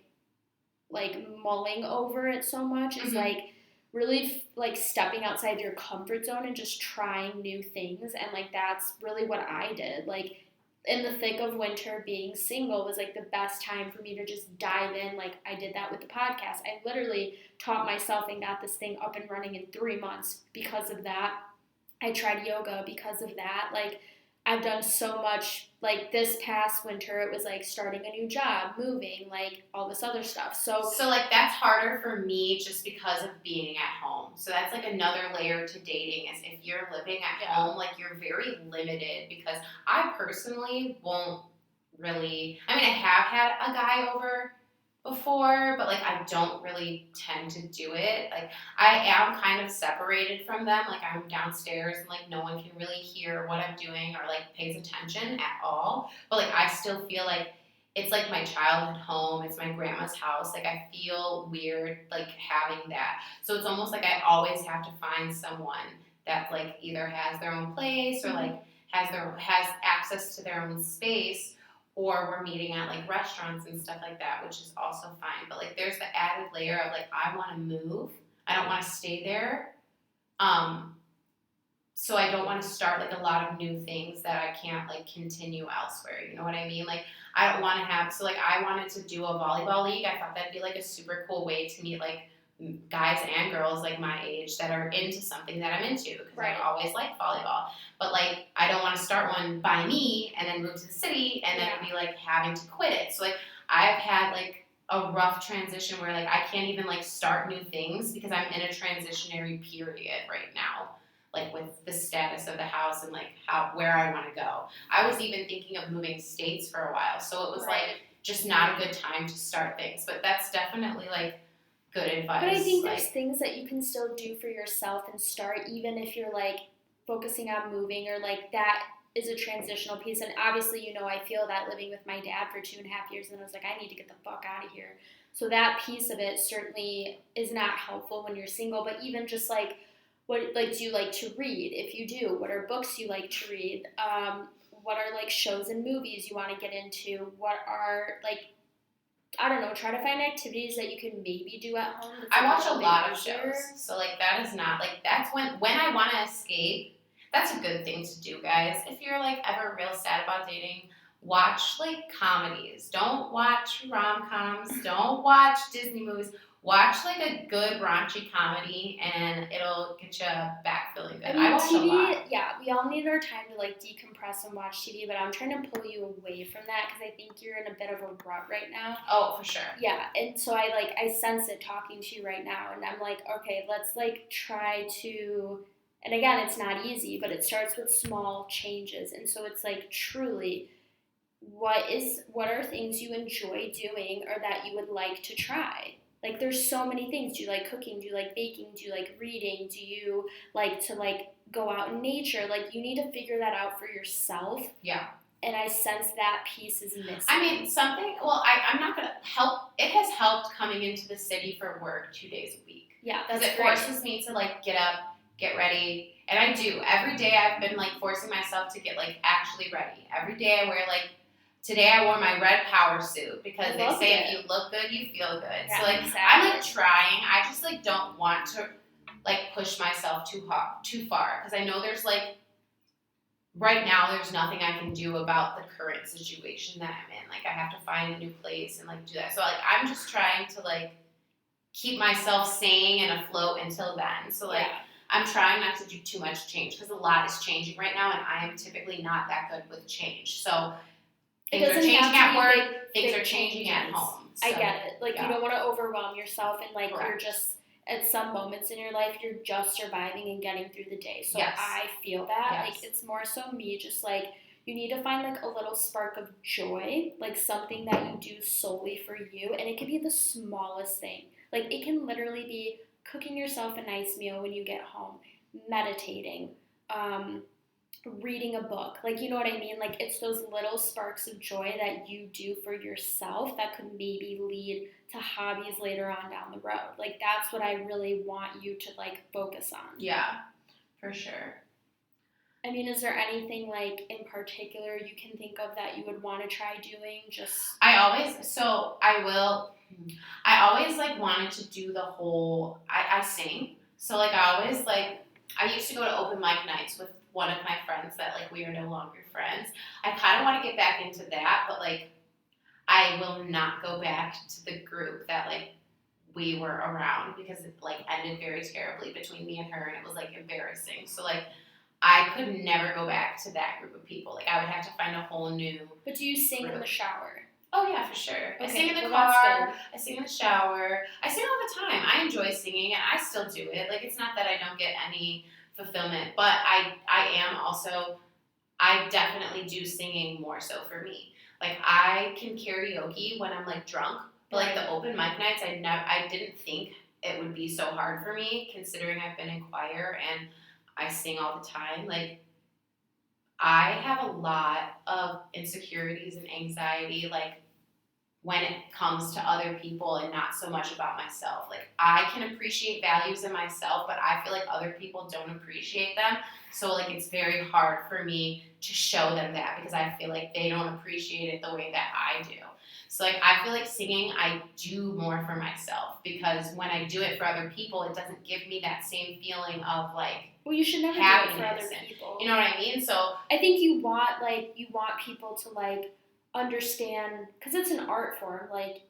mulling over it so much is like really like stepping outside your comfort zone and just trying new things. And like that's really what I did. Like in the thick of winter, being single was like the best time for me to just dive in. Like I did that with the podcast. I literally taught myself and got this thing up and running in 3 months because of that. I tried yoga because of that. Like I've done so much. Like this past winter, it was like starting a new job, moving, like all this other stuff. So like that's harder for me just because of being at home. So that's like another layer to dating, is if you're living at home, like you're very limited, because I personally won't really, I mean, I have had a guy over before, but like I don't really tend to do it. Like I am kind of separated from them. Like I'm downstairs and like no one can really hear what I'm doing or like pays attention at all. But like I still feel like it's like my childhood home. It's my grandma's house. Like I feel weird like having that. So it's almost like I always have to find someone that like either has their own place or like has access to their own space, or we're meeting at like restaurants and stuff like that, which is also fine. But like there's the added layer of like I want to move. I don't want to stay there. So I don't want to start like a lot of new things that I can't like continue elsewhere. You know what I mean? Like I don't want to have, so like I wanted to do a volleyball league. I thought that'd be like a super cool way to meet like guys and girls like my age that are into something that I'm into, because I've always liked volleyball. But like I don't want to start one by me and then move to the city and then be like having to quit it. So like I've had like a rough transition where like I can't even like start new things because I'm in a transitionary period right now, like with the status of the house and like where I want to go. I was even thinking of moving states for a while, so it was like just not a good time to start things. But that's definitely like good advice. But I think there's things that you can still do for yourself and start, even if you're like focusing on moving, or like that is a transitional piece. And obviously, I feel that living with my dad for 2.5 years, and I was like, I need to get the fuck out of here. So that piece of it certainly is not helpful when you're single. But even just like, what like do you like to read? If you do, what are books you like to read? What are like shows and movies you want to get into? What are like, I don't know, try to find activities that you can maybe do at home. I watch a lot of shows, so like that is not like, that's when I want to escape. That's a good thing to do, guys. If you're like ever real sad about dating, watch like comedies. Don't watch rom-coms. Don't watch Disney movies. watch like a good raunchy comedy, and it'll get you back feeling good. I mean, I watch a lot. TV, yeah, we all need our time to like decompress and watch TV, but I'm trying to pull you away from that because I think you're in a bit of a rut right now. Oh, for sure. Yeah, and so I sense it talking to you right now, and I'm like, okay, let's like try to, and again, it's not easy, but it starts with small changes, and so it's like truly, what are things you enjoy doing or that you would like to try? Like there's so many things. Do you like cooking? Do you like baking? Do you like reading? Do you like to like go out in nature? Like you need to figure that out for yourself. Yeah. And I sense that piece is missing. I mean, I'm not going to help. It has helped coming into the city for work 2 days a week. Yeah, because that's it great. forces me to like get up, get ready, and I do every day. I've been like forcing myself to get like actually ready. Every day I wear like today I wore my red power suit because they say if you look good, you feel good. Yeah, so like exactly. I'm like trying. I just like don't want to like push myself too far because I know there's like right now there's nothing I can do about the current situation that I'm in. Like I have to find a new place and like do that. So like I'm just trying to like keep myself sane and afloat until then. So like I'm trying not to do too much change because a lot is changing right now and I am typically not that good with change. So things are changing at work, things are changing at home. So, I get it. Like you don't want to overwhelm yourself and like Correct. you're just at some moments in your life you're just surviving and getting through the day. So Yes. I feel that. Yes. Like it's more so me just like you need to find like a little spark of joy, like something that you do solely for you, and it could be the smallest thing. Like it can literally be cooking yourself a nice meal when you get home, meditating, reading a book. Like, you know what I mean? Like, it's those little sparks of joy that you do for yourself that could maybe lead to hobbies later on down the road. Like, that's what I really want you to, like, focus on. Yeah, for sure. I mean, is there anything, like, in particular you can think of that you would want to try doing? I always, like, wanted to do the whole, I sing. So, like, I used to go to open mic nights with one of my friends that, like, we are no longer friends. I kind of want to get back into that, but, like, I will not go back to the group that, like, we were around because it, like, ended very terribly between me and her, and it was, like, embarrassing. So, like, I could never go back to that group of people. Like, I would have to find a whole new But do you sing group. In the shower? Oh, yeah, for sure. Okay, I sing in the well, car. I sing in the shower. I sing all the time. I enjoy singing, and I still do it. Like, it's not that I don't get any fulfillment, but I definitely do singing more so for me. Like, I can karaoke when I'm, like, drunk, but, like, the open mic nights, I didn't think it would be so hard for me, considering I've been in choir, and I sing all the time. Like, I have a lot of insecurities and anxiety, like, when it comes to other people and not so much about myself. Like, I can appreciate values in myself, but I feel like other people don't appreciate them. So, like, it's very hard for me to show them that because I feel like they don't appreciate it the way that I do. So, like, I feel like singing, I do more for myself because when I do it for other people, it doesn't give me that same feeling of, like, well, you should never do it for other people. You know what I mean? So I think you want people to, like, understand, because it's an art form, like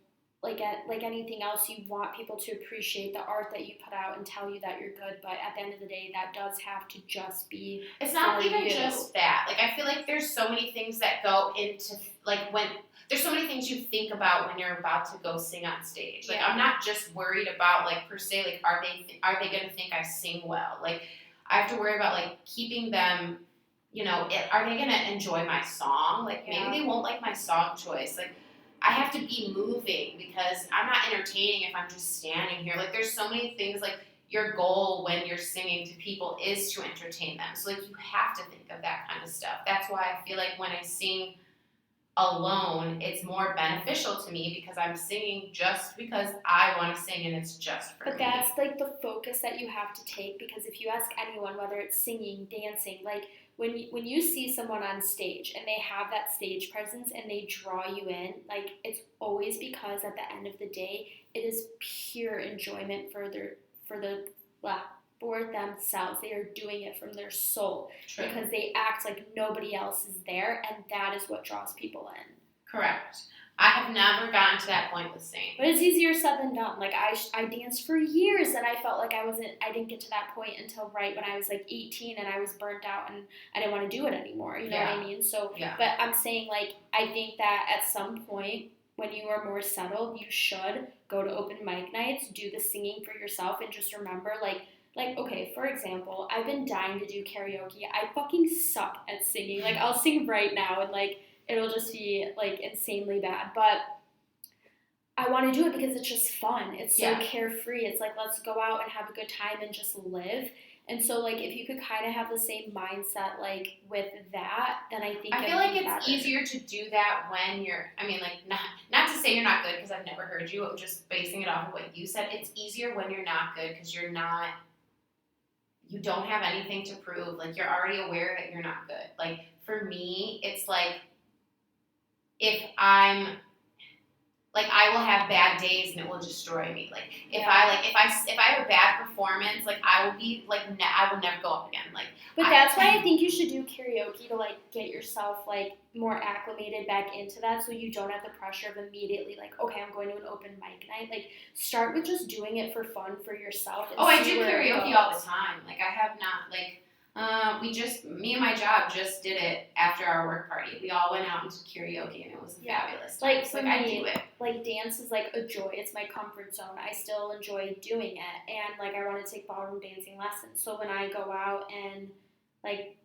anything else, you want people to appreciate the art that you put out and tell you that you're good, but at the end of the day, that does have to just be it's not even just that. Like, I feel like there's so many things that go into, like, when there's so many things you think about when you're about to go sing on stage. Like, I'm not just worried about, like, per se, like, are they gonna think I sing well? Like, I have to worry about, like, keeping them, you know, are they going to enjoy my song? Like, maybe they won't like my song choice. Like, I have to be moving because I'm not entertaining if I'm just standing here. Like, there's so many things, like, your goal when you're singing to people is to entertain them. So, like, you have to think of that kind of stuff. That's why I feel like when I sing alone, it's more beneficial to me because I'm singing just because I want to sing and it's just for me. But that's, like, the focus that you have to take, because if you ask anyone, whether it's singing, dancing, like, when you see someone on stage and they have that stage presence and they draw you in, like, it's always because at the end of the day, it is pure enjoyment for themselves. They are doing it from their soul. True. Because they act like nobody else is there, and that is what draws people in. Correct. I have never gotten to that point with singing. But it's easier said than done. Like I danced for years, and I felt like I didn't get to that point until right when I was like 18, and I was burnt out, and I didn't want to do it anymore. You know what I mean? So, but I'm saying like I think that at some point when you are more settled, you should go to open mic nights, do the singing for yourself, and just remember like okay, for example, I've been dying to do karaoke. I fucking suck at singing. Like I'll sing right now, and like it'll just be like insanely bad, but I want to do it because it's just fun. It's so carefree. It's like, let's go out and have a good time and just live. And so, like, if you could kind of have the same mindset, like, with that, then I think I feel like it's easier to do that when you're, I mean, like, not to say you're not good, because I've never heard you, just basing it off of what you said. It's easier when you're not good, because you don't have anything to prove. Like, you're already aware that you're not good. Like, for me, it's like, if I will have bad days and it will destroy me. Like if I have a bad performance, like I will be like I will never go up again. Like, but that's why I think you should do karaoke to like get yourself like more acclimated back into that, so you don't have the pressure of immediately like, okay, I'm going to an open mic night. Like start with just doing it for fun for yourself. And I do karaoke all the time. Like I have not like. Me and my job just did it after our work party. We all went out and did karaoke, and it was fabulous. Like for me, I do it. Like dance is like a joy. It's my comfort zone. I still enjoy doing it, and like I want to take ballroom dancing lessons. So when I go out and like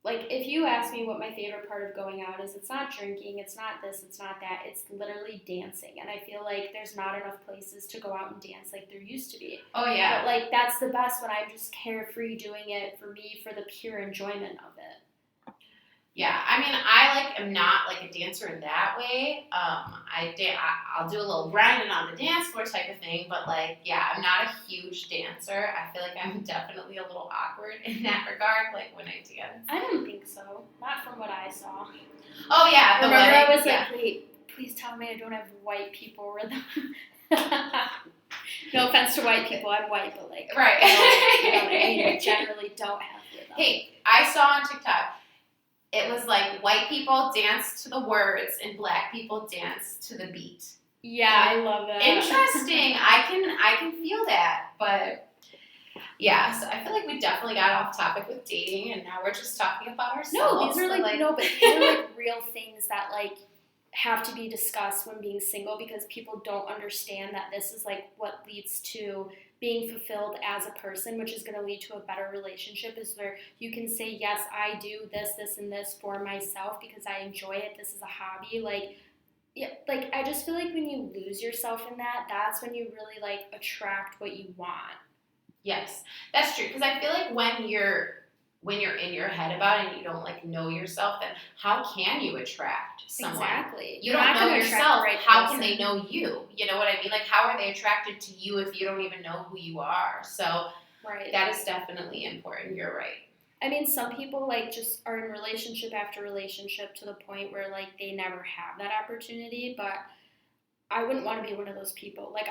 if you ask me what my favorite part of going out is, it's not drinking, it's not this, it's not that, it's literally dancing. And I feel like there's not enough places to go out and dance like there used to be. Oh yeah. But like that's the best when I'm just carefree doing it for me, for the pure enjoyment of it. Yeah, I mean, I am not like a dancer in that way. I'll do a little grinding on the dance floor type of thing, but like, yeah, I'm not a huge dancer. I feel like I'm definitely a little awkward in that regard, like when I dance. I don't think so. Not from what I saw. Oh yeah, the Remember wedding, I was like, wait, please tell me I don't have white people rhythm. No offense to white people, I'm white, but like, right. You know what I mean? I generally don't have rhythm. Hey, I saw on TikTok. It was like white people dance to the words and black people dance to the beat. Yeah, I love that. Interesting. I can feel that, but yeah. So I feel like we definitely got off topic with dating, and now we're just talking about ourselves. No, these are but these are like real things that like have to be discussed when being single, because people don't understand that this is like what leads to being fulfilled as a person, which is going to lead to a better relationship, is where you can say, yes, I do this, this, and this for myself because I enjoy it. This is a hobby. Like, yeah, like I just feel like when you lose yourself in that, that's when you really like attract what you want. Yes, that's true. Because I feel like when you're in your head about it and you don't like know yourself, then how can you attract someone? Exactly. You don't know yourself. How can they know you? You know what I mean? Like, how are they attracted to you if you don't even know who you are? So that is definitely important. You're right. I mean, some people like just are in relationship after relationship to the point where like they never have that opportunity, but I wouldn't want to be one of those people. Like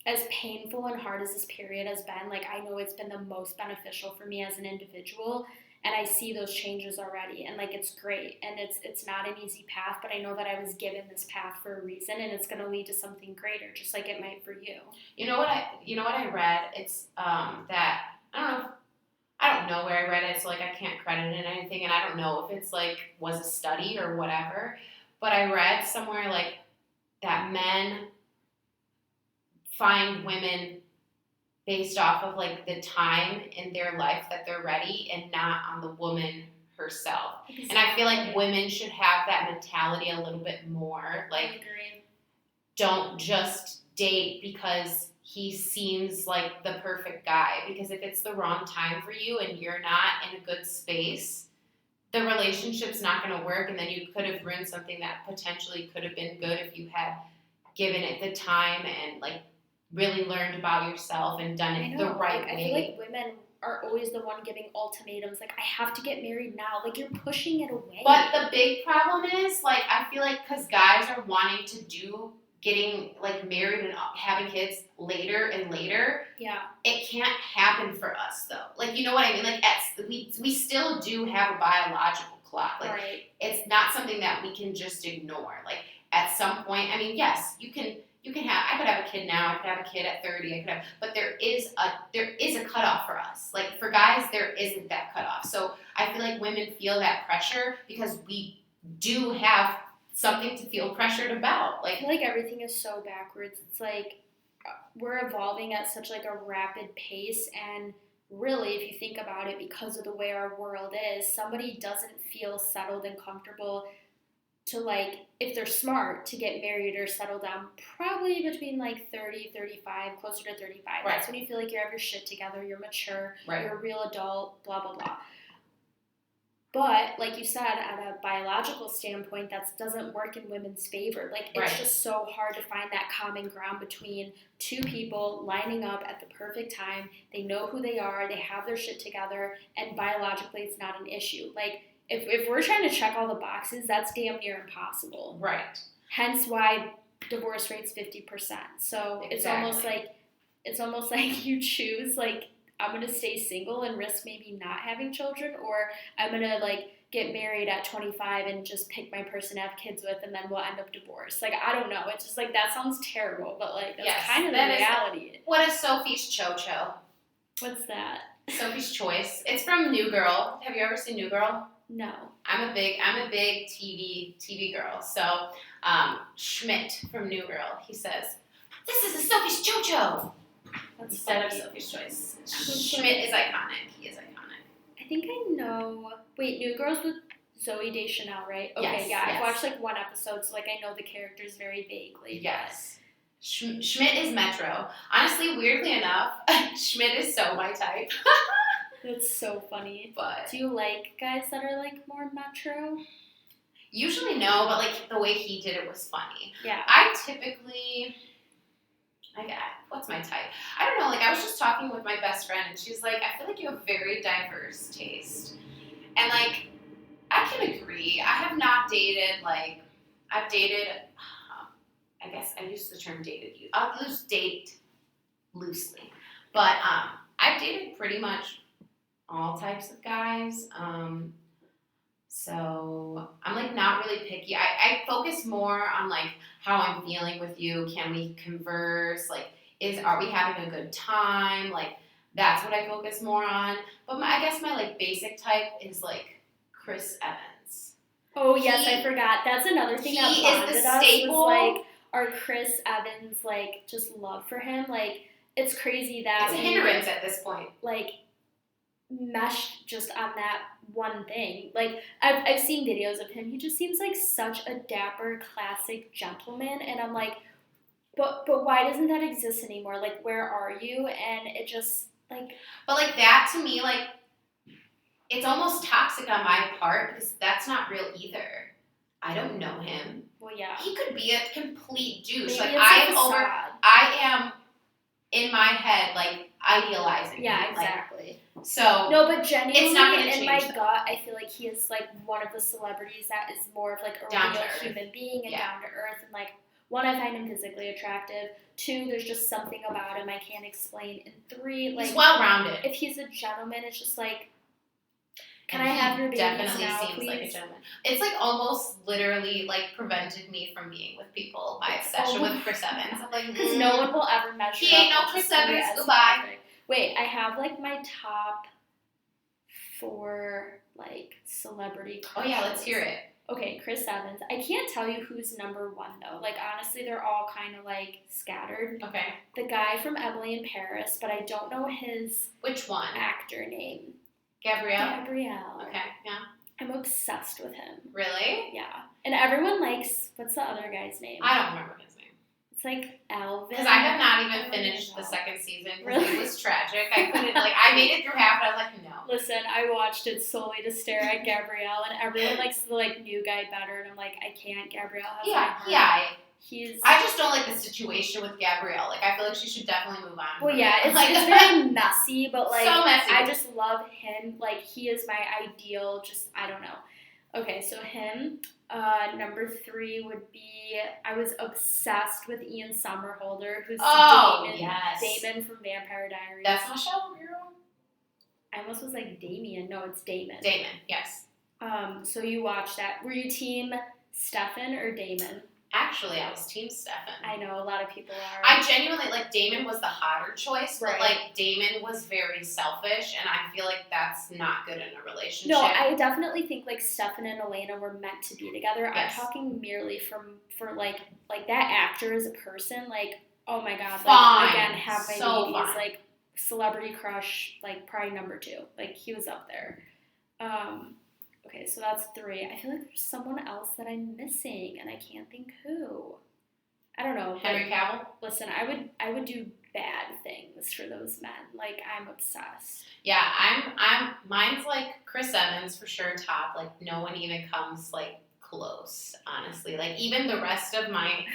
as painful and hard as this period has been, like I know it's been the most beneficial for me as an individual, and I see those changes already, and like it's great, and it's not an easy path, but I know that I was given this path for a reason, and it's going to lead to something greater, just like it might for you. You know what I read? It's that I don't know where I read it, so like I can't credit it anything, and I don't know if it's like was a study or whatever, but I read somewhere like that men find women based off of like the time in their life that they're ready and not on the woman herself. Exactly. And I feel like women should have that mentality a little bit more. Like, I agree. Don't just date because he seems like the perfect guy. Because if it's the wrong time for you and you're not in a good space, the relationship's not going to work, and then you could have ruined something that potentially could have been good if you had given it the time and like really learned about yourself and done it the right way. I feel like women are always the one giving ultimatums, like, I have to get married now. Like, you're pushing it away. But the big problem is, like, I feel like because guys are wanting to do getting, like, married and having kids later and later, it can't happen for us, though. Like, you know what I mean? Like, we still do have a biological clock. Like, It's not something that we can just ignore. Like, at some point, I mean, yes, you can have, I could have a kid now, I could have a kid at 30, but there is a cutoff for us. Like for guys, there isn't that cutoff. So I feel like women feel that pressure because we do have something to feel pressured about. I feel like everything is so backwards. It's like we're evolving at such like a rapid pace, and really, if you think about it, because of the way our world is, somebody doesn't feel settled and comfortable to, like, if they're smart, to get married or settle down probably between like 30, 35, closer to 35. Right. That's when you feel like you have your shit together, you're mature, Right. you're a real adult, blah, blah, blah. But, like you said, at a biological standpoint, that doesn't work in women's favor. Like, it's Right. just so hard to find that common ground between two people lining up at the perfect time. They know who they are, they have their shit together, and biologically it's not an issue. Like, if we're trying to check all the boxes, that's damn near impossible. Right. Hence why divorce rate's 50%. So Exactly. it's almost like you choose, like, I'm going to stay single and risk maybe not having children, or I'm going to, like, get married at 25 and just pick my person to have kids with, and then we'll end up divorced. Like, I don't know. It's just, like, that sounds terrible, but, like, that's Yes, kind of the that is- reality. What is Sophie's Cho-Cho? What's that? Sophie's Choice. It's from New Girl. Have you ever seen New Girl? No. I'm a big TV girl. So Schmidt from New Girl, he says, "This is a Sophie's Cho-Cho." That's Instead of funny. Sophie's Choice. Schmidt is iconic. He is iconic. I think I know. Wait, New Girls with Zoe Deschanel, right? Okay, Yes, yeah. yes. I've watched like one episode, so like I know the characters very vaguely. Yes. Schmidt is Metro. Honestly, weirdly enough, Schmidt is so my type. That's so funny. But Do you like guys that are like more metro? usually no, but like the way he did it was funny. Yeah. I typically, what's my type? I don't know, like I was just talking with my best friend and she's like, I feel like you have very diverse taste. And like, I can agree. I have not dated, like, I've dated, I guess I use the term dated. I'll use date loosely. But I've dated pretty much all types of guys. So I'm like not really picky. I focus more on like how I'm feeling with you. Can we converse? Like, are we having a good time? Like, that's what I focus more on. But I guess my like basic type is like Chris Evans. Oh yes, I forgot. That's another thing that He bonded is the us staple. was like our Chris Evans like just love for him. Like it's crazy that It's a we, hindrance at this point. like meshed just on that one thing. Like I've seen videos of him. He just seems like such a dapper, classic gentleman, and I'm like, but why doesn't that exist anymore? Like where are you? And it just like. But like that to me, like it's almost toxic on my part because that's not real either. I don't know him. Well, yeah. He could be a complete douche. Maybe Like it's I am in my head like idealizing. Yeah, him. Like, exactly. so No, but genuinely, it's not gonna in my change, though. gut, I feel like he is like one of the celebrities that is more of like a Down real to earth. human being and Yeah. down to earth, and like one, I find him physically attractive. Two, there's just something about him I can't explain. And three, like he's well rounded. if he's a gentleman, it's just like, can I have your babies definitely now, seems please? like a gentleman. It's like almost literally like prevented me from being with people. My obsession with Chris Evans. I'm like, Because no one will ever measure He ain't up no with Chris somebody Evans, as goodbye. perfect. Wait, I have like my top 4 like celebrity Oh yeah, let's crushes. hear it. Okay, Chris Evans. I can't tell you who's number 1 though. Like honestly, they're all kind of like scattered. Okay. The guy from Emily in Paris, but I don't know his Which one? actor name. Gabrielle? Gabrielle. Okay, yeah. I'm obsessed with him. Really? Yeah. And everyone likes, what's the other guy's name? I don't remember his name. It's like Alvin. Because I have not even I finished don't the know. second season because Really? it was tragic. I couldn't, like, I made it through half and I was like, no. Listen, I watched it solely to stare at Gabrielle, and everyone likes the like new guy better, and I'm like, I can't. Gabrielle has my heart. Yeah. I just don't like the situation with Gabrielle. Like, I feel like she should definitely move on. Well, yeah, it's, Like- it's very messy, but like So messy. I just love him. Like he is my ideal. Just I don't know. Okay, so him. Number 3 would be I was obsessed with Ian Somerhalder, who's Oh, Damon. yes. Damon from Vampire Diaries. That's my show, girl. I almost was like Damien. No, it's Damon. Damon, yes. So you watched that. Were you team Stefan or Damon? Actually, I was Team Stefan. I know a lot of people are. I genuinely, like, Damon was the hotter choice, but, Right. like, Damon was very selfish, and I feel like that's not good in a relationship. No, I definitely think, like, Stefan and Elena were meant to be together. Yes. I'm talking merely for like that actor as a person, like, oh my god, Fine. like, again, Have My So Babies, fine. like, celebrity crush, like, probably number 2. Like, he was up there. Okay, so that's 3. I feel like there's someone else that I'm missing, and I can't think who. I don't know. Henry Cavill? Listen, I would do bad things for those men. Like, I'm obsessed. Yeah, mine's like Chris Evans for sure top. Like, no one even comes, like, close, honestly. Like, even the rest of my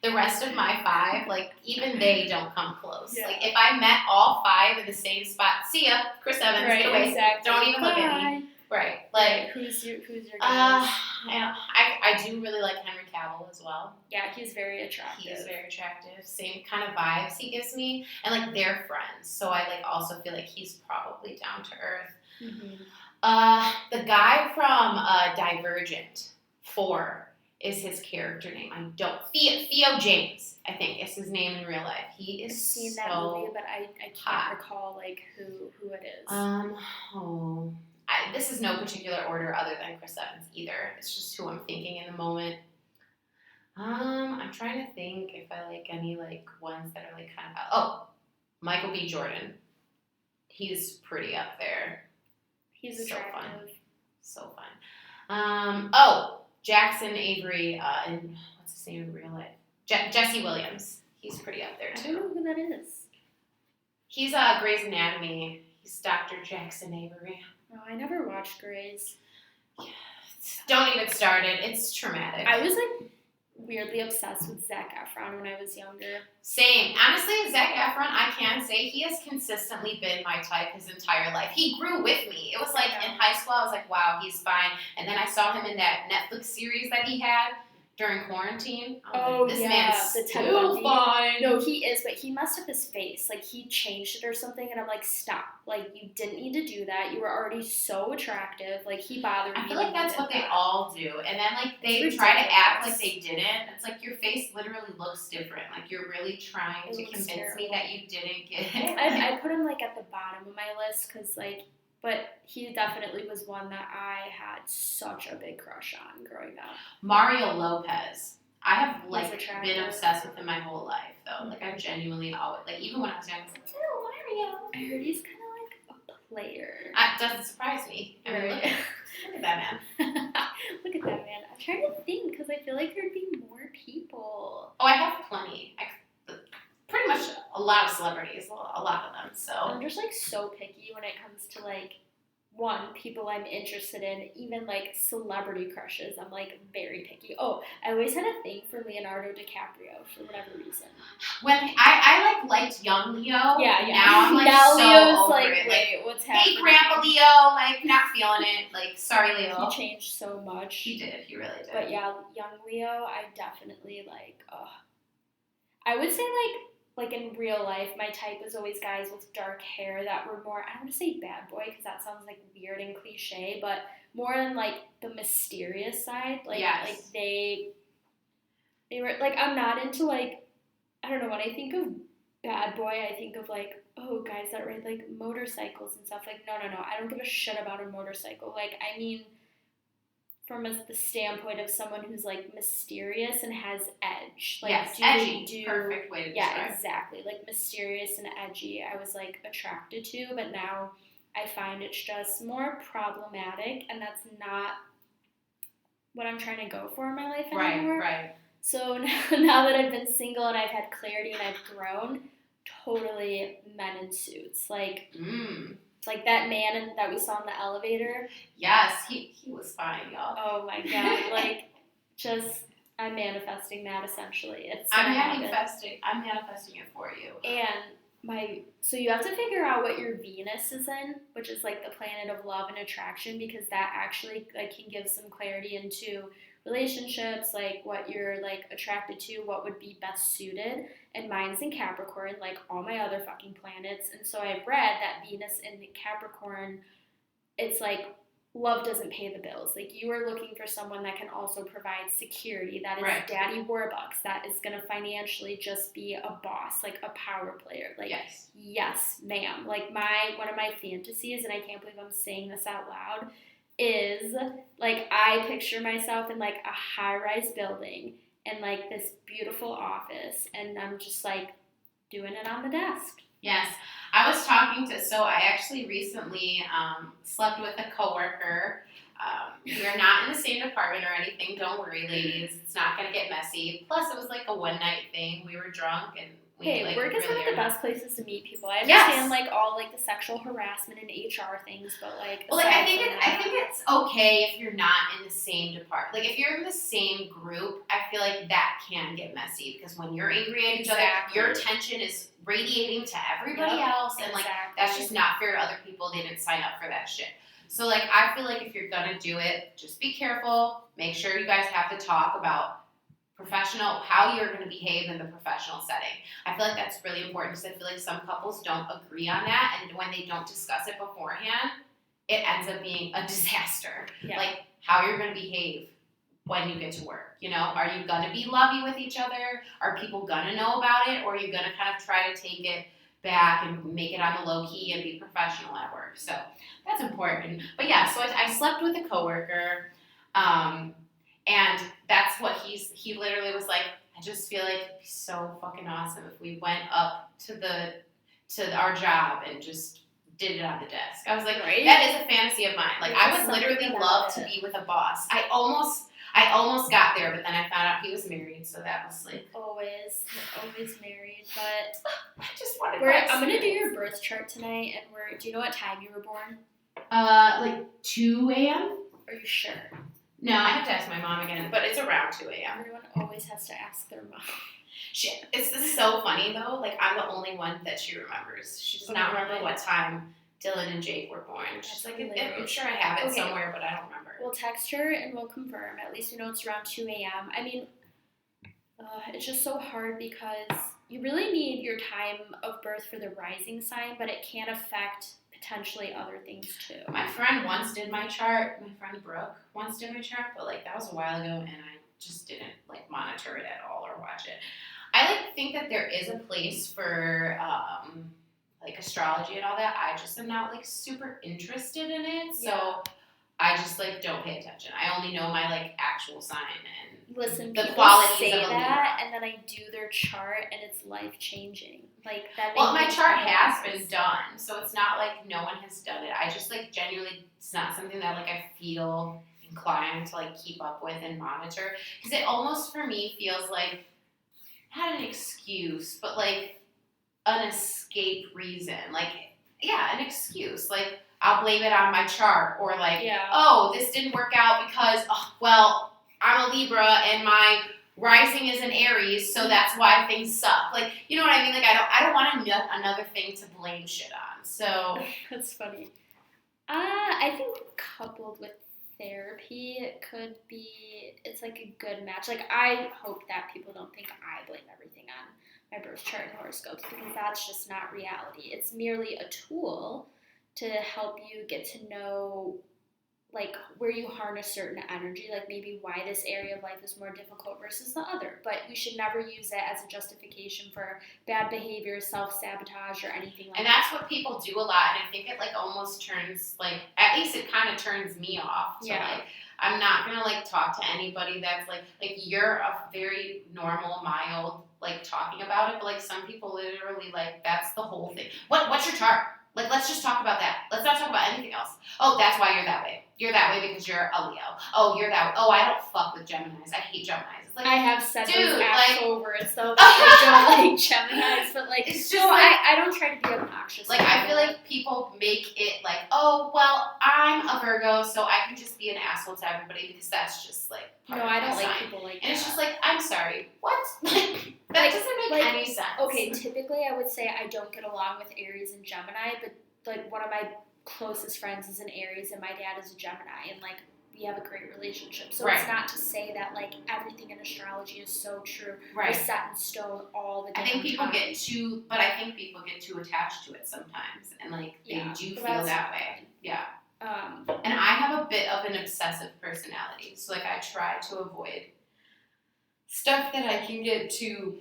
5, like, even they don't come close. Yeah. Like, if I met all 5 in the same spot, see ya, Chris Evans, Right, get away. exactly. Don't even look at me. Right. Like, who's your guy? I do really like Henry Cavill as well. Yeah, he's very attractive. He is very attractive. Same kind of vibes he gives me. And, like, they're friends. So I, like, also feel like he's probably down to earth. Mm-hmm. The guy from Divergent 4 is his character name. Theo James, I think, is his name in real life. He is I've seen so that movie, but I can't hot. recall, like, who it is. This is no particular order other than Chris Evans either. It's just who I'm thinking in the moment. I'm trying to think if I like any, like, ones that are, like, kind of Michael B. Jordan. He's pretty up there. He's So attractive. fun. So fun. Jackson Avery, and what's his name in real life? Jesse Williams. He's pretty up there I too. don't know who that is. He's Grey's Anatomy. He's Dr. Jackson Avery. No, I never watched Grey's. Don't even start it. It's traumatic. I was, like, weirdly obsessed with Zac Efron when I was younger. Same. Honestly, Zac Efron, I can say he has consistently been my type his entire life. He grew with me. It was like in high school, I was like, wow, he's fine. And then I saw him in that Netflix series that he had during quarantine. This man's still fine. No, he is, but he messed up his face. Like, he changed it or something, and I'm like, stop. Like, you didn't need to do that. You were already so attractive. Like, he bothered me. I feel like that's what they all do. And then, like, they It's try to ridiculous. act like they didn't. It's like your face literally looks different. Like, you're really trying to convince me that you didn't get it. I put him, like, at the bottom of my list because, like, but he definitely was one that I had such a big crush on growing up. Mario Lopez. I have, like, attractive. been obsessed with him my whole life, though. Like, I've genuinely always, like, even when I was young, I was like, oh, Mario. I heard he's kind of like a player. It doesn't surprise me. I mean, Right. look at that man. Look at that man. I'm trying to think because I feel like there'd be more people. Oh, I have plenty. Pretty much a lot of celebrities, a lot of them. So I'm just, like, so picky when it comes to, like, one, people I'm interested in, even, like, celebrity crushes. I'm, like, very picky. Oh, I always had a thing for Leonardo DiCaprio for whatever reason. when I liked young Leo. Yeah. Now I'm, like, now so Leo's over like, it. wait, what's happening? Hey, Grandpa Leo, like, not feeling it. Like, sorry, Leo. He changed so much. He did. He really did. But yeah, young Leo, I definitely, like, I would say, like in real life, my type was always guys with dark hair that were more, I don't want to say bad boy because that sounds, like, weird and cliche, but more in, like, the mysterious side. Like, Yes. like they were, like, I'm not into, like, I don't know, when I think of bad boy, I think of, like, oh, guys that ride, like, motorcycles and stuff. Like, no, I don't give a shit about a motorcycle. Like, I mean, from the standpoint of someone who's, like, mysterious and has edge. Like, yes, edgy. Perfect way to describe. Yeah, exactly. Like, mysterious and edgy, I was, like, attracted to, but now I find it's just more problematic, and that's not what I'm trying to go for in my life anymore. Right. So now that I've been single and I've had clarity and I've grown, totally men in suits. Like, like that man that we saw in the elevator. Yes, he was fine, y'all. Oh my god, like, just, I'm manifesting that essentially. I'm manifesting it for you. And so you have to figure out what your Venus is in, which is, like, the planet of love and attraction, because that actually, like, can give some clarity into relationships, like what you're, like, attracted to, what would be best suited. And mine's in Capricorn, like all my other fucking planets. And so I've read that Venus in Capricorn, it's like love doesn't pay the bills. Like, you are looking for someone that can also provide security, that is Right. daddy warbucks, that is going to financially just be a boss, like a power player. Like, yes, ma'am. Like, one of my fantasies, and I can't believe I'm saying this out loud, is, like, I picture myself in, like, a high-rise building and, like, this beautiful office, and I'm just, like, doing it on the desk. Yes. I was talking to, so I actually recently slept with a coworker. We are not in the same department or anything. Don't worry, ladies. It's not going to get messy. Plus, it was like a one-night thing. We were drunk and we work is really one of the are best places to meet people. I understand like all like the sexual harassment and HR things, but like I think it's okay if you're not in the same department. Like if you're in the same group, I feel like that can get messy because when you're angry at each other, your tension is radiating to everybody else, and like that's just not fair to other people. They didn't sign up for that shit. So like I feel like if you're gonna do it, just be careful. Make sure you guys have to talk about professional, how you're going to behave in the professional setting. I feel like that's really important because I feel like some couples don't agree on that, and when they don't discuss it beforehand, it ends up being a disaster. Yeah. Like how you're going to behave when you get to work. You know, are you going to be lovey with each other? Are people going to know about it, or are you going to kind of try to take it back and make it on the low key and be professional at work? So that's important. But yeah, so I slept with a coworker. And that's what he literally was like, I just feel like it'd be so fucking awesome if we went up to our job and just did it on the desk. I was like, that is a fantasy of mine. Like I would literally love to be with a boss. I almost got there, but then I found out he was married, so that was like always married. But I just wanted. I'm gonna do your birth chart tonight, and do you know what time you were born? Like 2 a.m. Are you sure? No, I have to ask my mom again, but it's around 2 a.m. Everyone always has to ask their mom. Shit, this is so funny though. Like I'm the only one that she remembers. She does not remember what time Dylan and Jake were born. She's like, I'm sure I have it somewhere, but I don't remember. We'll text her and we'll confirm. At least we know it's around 2 a.m. I mean, it's just so hard because you really need your time of birth for the rising sign, but it can affect potentially other things too. My friend once did my chart. My friend Brooke once did my chart, but like that was a while ago, and I just didn't like monitor it at all or watch it. I like think that there is a place for like astrology and all that. I just am not like super interested in it, so I just like don't pay attention. I only know my like actual sign and the qualities say of a that, and then I do their chart, and it's life changing. Like that. Well, my chart has been done, so it's not like no one has done it. I just like genuinely, it's not something that like I feel inclined to like keep up with and monitor, because it almost for me feels like not an excuse, but like an escape reason. Like an excuse. Like I'll blame it on my chart, or like oh, this didn't work out because I'm a Libra and my rising is an Aries, so that's why things suck. Like, you know what I mean? Like, I don't want another thing to blame shit on. So that's funny. I think coupled with therapy, it could be. It's like a good match. Like, I hope that people don't think I blame everything on my birth chart and horoscopes, because that's just not reality. It's merely a tool to help you get to know like where you harness certain energy, like maybe why this area of life is more difficult versus the other. But we should never use it as a justification for bad behavior, self-sabotage, or anything like that. And that's what people do a lot, and I think it like almost turns like, at least it kind of turns me off. So like I'm not gonna like talk to anybody that's like you're a very normal, mild like talking about it, but like some people literally like that's the whole thing. What's your chart? Like, let's just talk about that. Let's not talk about anything else. Oh, that's why you're that way. You're that way because you're a Leo. Oh, you're that way. Oh, I don't fuck with Geminis. I hate Geminis. It's like, I have said those actual words, though. I don't like Geminis, but like, it's just like, I don't try to be obnoxious. Like, I feel like people make it like, oh, well, I'm a Virgo, so I can just be an asshole to everybody because that's just like, no, I don't like people like that. And it's just like, I'm sorry. What? That doesn't make any sense. Okay, typically I would say I don't get along with Aries and Gemini, but like one of my closest friends is an Aries and my dad is a Gemini, and like we have a great relationship. So it's not to say that like everything in astrology is so true or set in stone all the time. I think people get too attached to it sometimes, and like they do feel that way. Yeah. And I have a bit of an obsessive personality, so like I try to avoid stuff that I can get too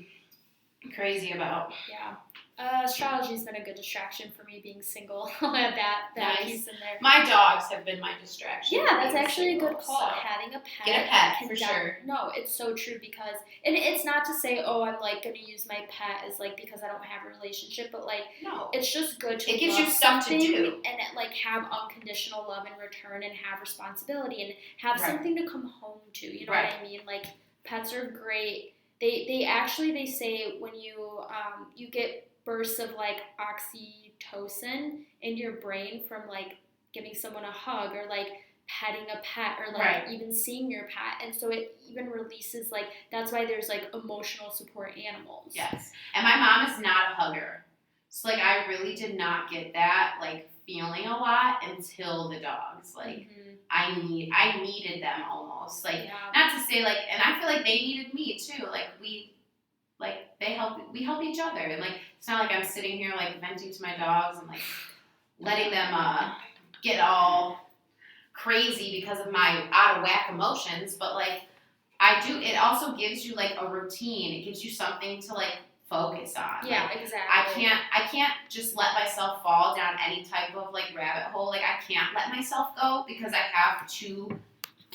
crazy about. Yeah. Astrology's been a good distraction for me being single. I'll add that Nice. piece in there. My dogs have been my distraction. Yeah, that's actually single, a good call. so. Having a pet. Get a pet, for sure. No, it's so true because, and it's not to say, oh, I'm like going to use my pet as like because I don't have a relationship, but like, no, it's just good to it gives love you stuff to something do and like have unconditional love in return and have responsibility and have Right. something to come home to. You know Right. what I mean? Like pets are great. They say when you get bursts of like oxytocin in your brain from like giving someone a hug or like petting a pet or like Right. even seeing your pet, and so it even releases like that's why there's like emotional support animals. Yes, and my mom is not a hugger, so like I really did not get that like feeling a lot until the dogs. Like I needed them almost like not to say like, and I feel like they needed me too. Like we help each other, and like it's not like I'm sitting here like venting to my dogs and like letting them get all crazy because of my out of whack emotions, but like I do, it also gives you like a routine. It gives you something to like focus on. Yeah, like, exactly. I can't just let myself fall down any type of like rabbit hole. Like I can't let myself go because I have two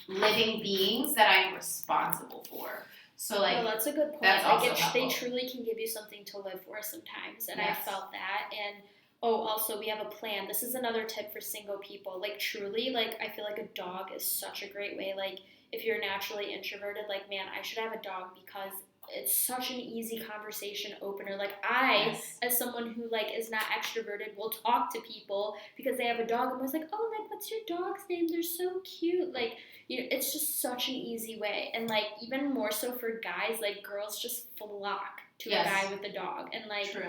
living beings that I'm responsible for. So like, well, that's a good point. That's like also they truly can give you something to live for sometimes, and Yes. I felt that. And also we have a plan. This is another tip for single people. Like truly, like I feel like a dog is such a great way. Like if you're naturally introverted, like man, I should have a dog because it's such an easy conversation opener. Like I, Yes. as someone who like is not extroverted, will talk to people because they have a dog. And was like, oh, like what's your dog's name? They're so cute. Like it's just such an easy way. And like even more so for guys, like girls just flock to Yes. a guy with a dog. And like True.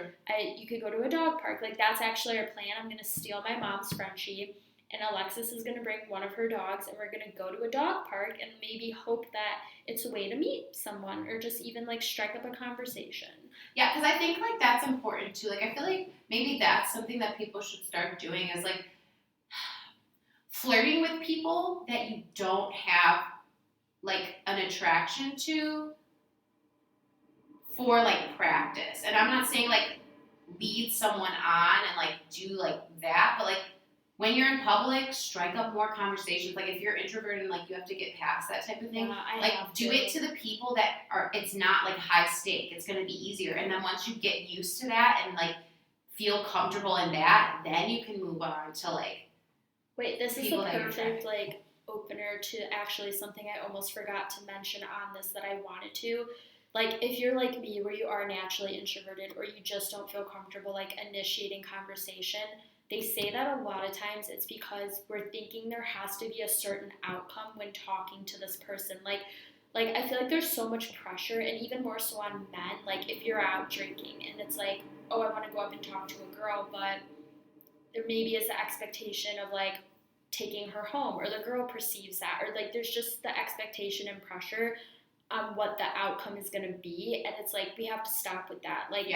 you could go to a dog park. Like that's actually our plan. I'm gonna steal my mom's Frenchie, and Alexis is gonna bring one of her dogs, and we're gonna go to a dog park and maybe hope that it's a way to meet someone or just even like strike up a conversation. Yeah, because I think like that's important too. Like I feel like maybe that's something that people should start doing is like flirting with people that you don't have like an attraction to for like practice. And I'm not saying like lead someone on and like do like that, but like when you're in public, strike up more conversations. Like if you're introverted and like you have to get past that type of thing, like do it to the people that are, it's not like high stake. It's going to be easier. And then once you get used to that and like feel comfortable in that, then you can move on to like, wait, this is the people that you're perfect like opener to actually something I almost forgot to mention on this that I wanted to. Like if you're like me where you are naturally introverted or you just don't feel comfortable like initiating conversation, they say that a lot of times it's because we're thinking there has to be a certain outcome when talking to this person. Like I feel like there's so much pressure, and even more so on men. Like if you're out drinking and it's like, oh, I want to go up and talk to a girl, but there maybe is the expectation of like taking her home, or the girl perceives that, or like there's just the expectation and pressure on what the outcome is going to be, and it's like we have to stop with that. Like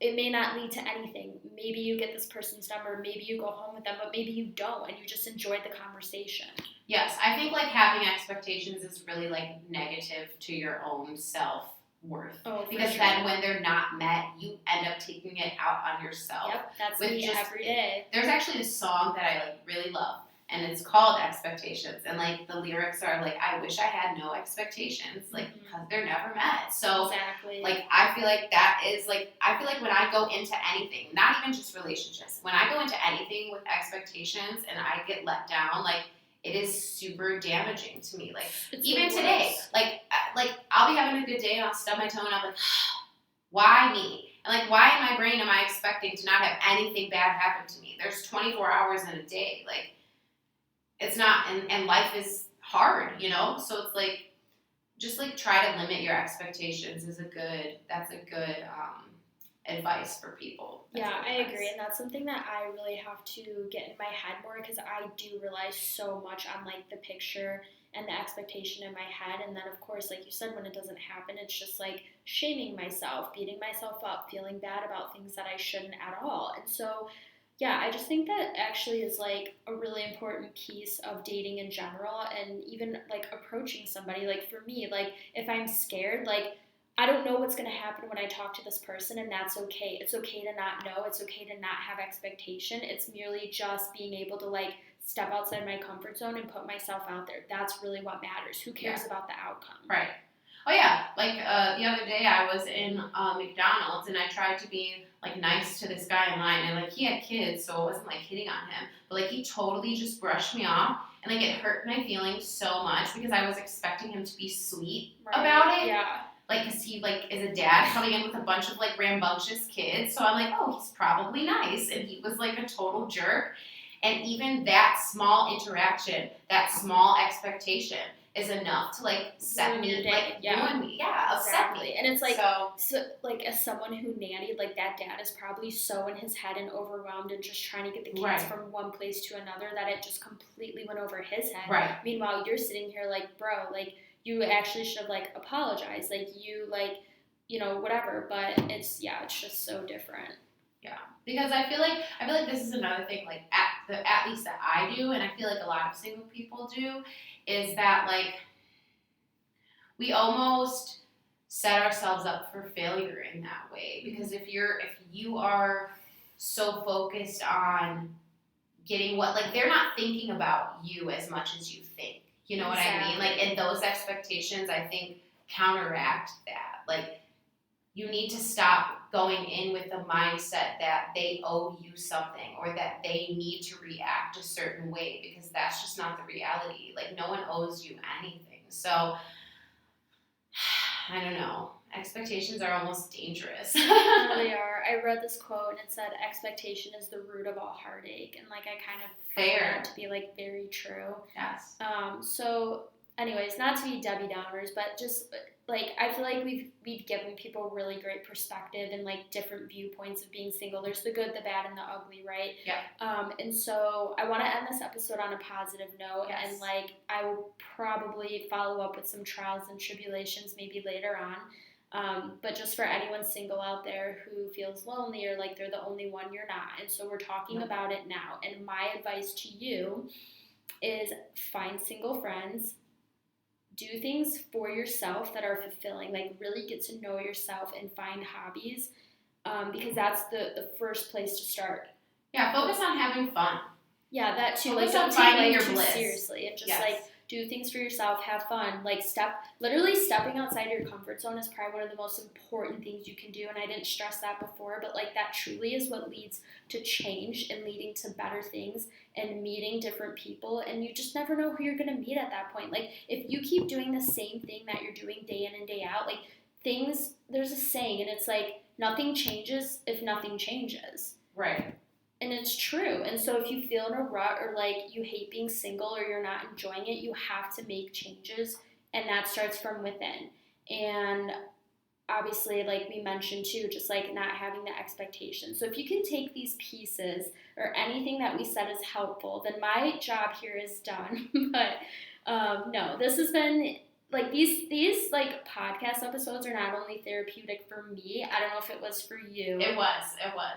it may not lead to anything. Maybe you get this person's number, maybe you go home with them, but maybe you don't and you just enjoyed the conversation. Yes, I think like having expectations is really like negative to your own self-worth. Oh, because then when they're not met, you end up taking it out on yourself. Yep, that's me every day. There's actually this song that I like really love, and it's called Expectations, and like the lyrics are like, I wish I had no expectations, like because they're never met. So exactly. like I feel like that is like, I feel like when I go into anything, not even just relationships, when I go into anything with expectations and I get let down, like it is super damaging to me. Like it's even today, like I'll be having a good day and I'll stub my toe and I'm like, why me? And like, why in my brain am I expecting to not have anything bad happen to me? There's 24 hours in a day. Like it's not, and life is hard, you know? So it's like, just like try to limit your expectations that's a good advice for people. I agree, and that's something that I really have to get in my head more, because I do rely so much on like the picture and the expectation in my head, and then of course, like you said, when it doesn't happen, it's just like shaming myself, beating myself up, feeling bad about things that I shouldn't at all. And so Yeah, I just think that actually is like a really important piece of dating in general and even like approaching somebody. Like for me, like if I'm scared, like I don't know what's going to happen when I talk to this person, and that's okay. It's okay to not know. It's okay to not have expectation. It's merely just being able to like step outside my comfort zone and put myself out there. That's really what matters. Who cares about the outcome? Right. Oh yeah, like the other day I was in McDonald's and I tried to be like nice to this guy in line, and like he had kids, so it wasn't like hitting on him, but like he totally just brushed me off, and like it hurt my feelings so much because I was expecting him to be sweet about it. Yeah. Like, cause he like is a dad coming in with a bunch of like rambunctious kids, so I'm like, oh, he's probably nice, and he was like a total jerk. And even that small interaction, that small expectation is enough to like set Ruin your me, day. like Yeah. ruin me. Yeah, upset me. And it's like, so like as someone who nannied, like that dad is probably so in his head and overwhelmed and just trying to get the kids Right. from one place to another that it just completely went over his head. Right. Meanwhile, you're sitting here like, bro, like you actually should have like apologized, like you like, you know, whatever. But it's just so different. Yeah, because I feel like this is another thing, like at least that I do, and I feel like a lot of single people do, is that like we almost set ourselves up for failure in that way. Because if you are so focused on getting what, like they're not thinking about you as much as you think. You know what I mean? Like, and those expectations I think counteract that. Like, you need to stop going in with the mindset that they owe you something or that they need to react a certain way, because that's just not the reality. Like, no one owes you anything. So, I don't know. Expectations are almost dangerous. They really are. I read this quote and it said, expectation is the root of all heartache. And like, I kind of found that to be like very true. Yes. So anyways, not to be Debbie Downers, but just like I feel like we've given people really great perspective and like different viewpoints of being single. There's the good, the bad, and the ugly, right? Yeah. And so I want to end this episode on a positive note, Yes. and like I will probably follow up with some trials and tribulations maybe later on. But just for anyone single out there who feels lonely or like they're the only one, you're not. And so we're talking about it now. And my advice to you is find single friends. Do things for yourself that are fulfilling, like really get to know yourself and find hobbies, because that's the first place to start. Yeah, focus on having fun. Yeah, that too. Focus like on don't finding take your life too bliss. seriously and just Yes. like do things for yourself, have fun. Like literally stepping outside your comfort zone is probably one of the most important things you can do. And I didn't stress that before, but like that truly is what leads to change and leading to better things and meeting different people. And you just never know who you're going to meet at that point. Like if you keep doing the same thing that you're doing day in and day out, like there's a saying and it's like nothing changes if nothing changes. Right. And it's true. And so if you feel in a rut or like you hate being single or you're not enjoying it, you have to make changes. And that starts from within. And obviously, like we mentioned too, just like not having the expectations. So if you can take these pieces or anything that we said is helpful, then my job here is done. But no, this has been like these like podcast episodes are not only therapeutic for me. I don't know if it was for you. It was.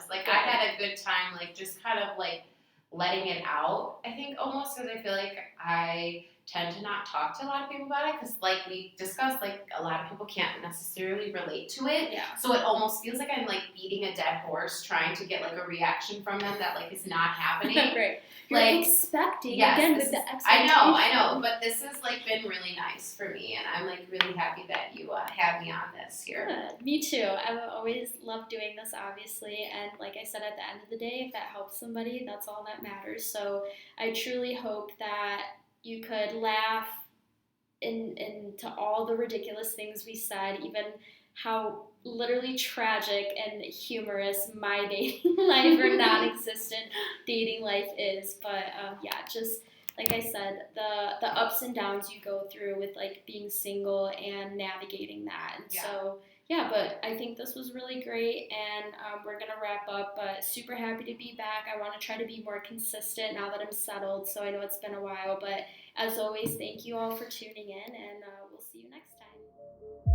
Like, I had a good time, like, just kind of, like, letting it out, I think, almost, because I feel like I tend to not talk to a lot of people about it, because, like, we discussed, like, a lot of people can't necessarily relate to it, Yeah. so it almost feels like I'm, like, beating a dead horse, trying to get, like, a reaction from them that, like, is not happening. Right. You're like expecting, yes, again, with the expectation. I know, but this has, like, been really nice for me, and I'm, like, really happy that you had me on this here. Good. Me too. I've always loved doing this, obviously, and like I said, at the end of the day, if that helps somebody, that's all that matters. So I truly hope that you could laugh into all the ridiculous things we said, even how literally tragic and humorous my dating life or non-existent dating life is. But just like I said, the ups and downs you go through with like being single and navigating that. And so but I think this was really great, and we're gonna wrap up. But super happy to be back. I want to try to be more consistent now that I'm settled. So I know it's been a while, but as always, thank you all for tuning in, and we'll see you next time.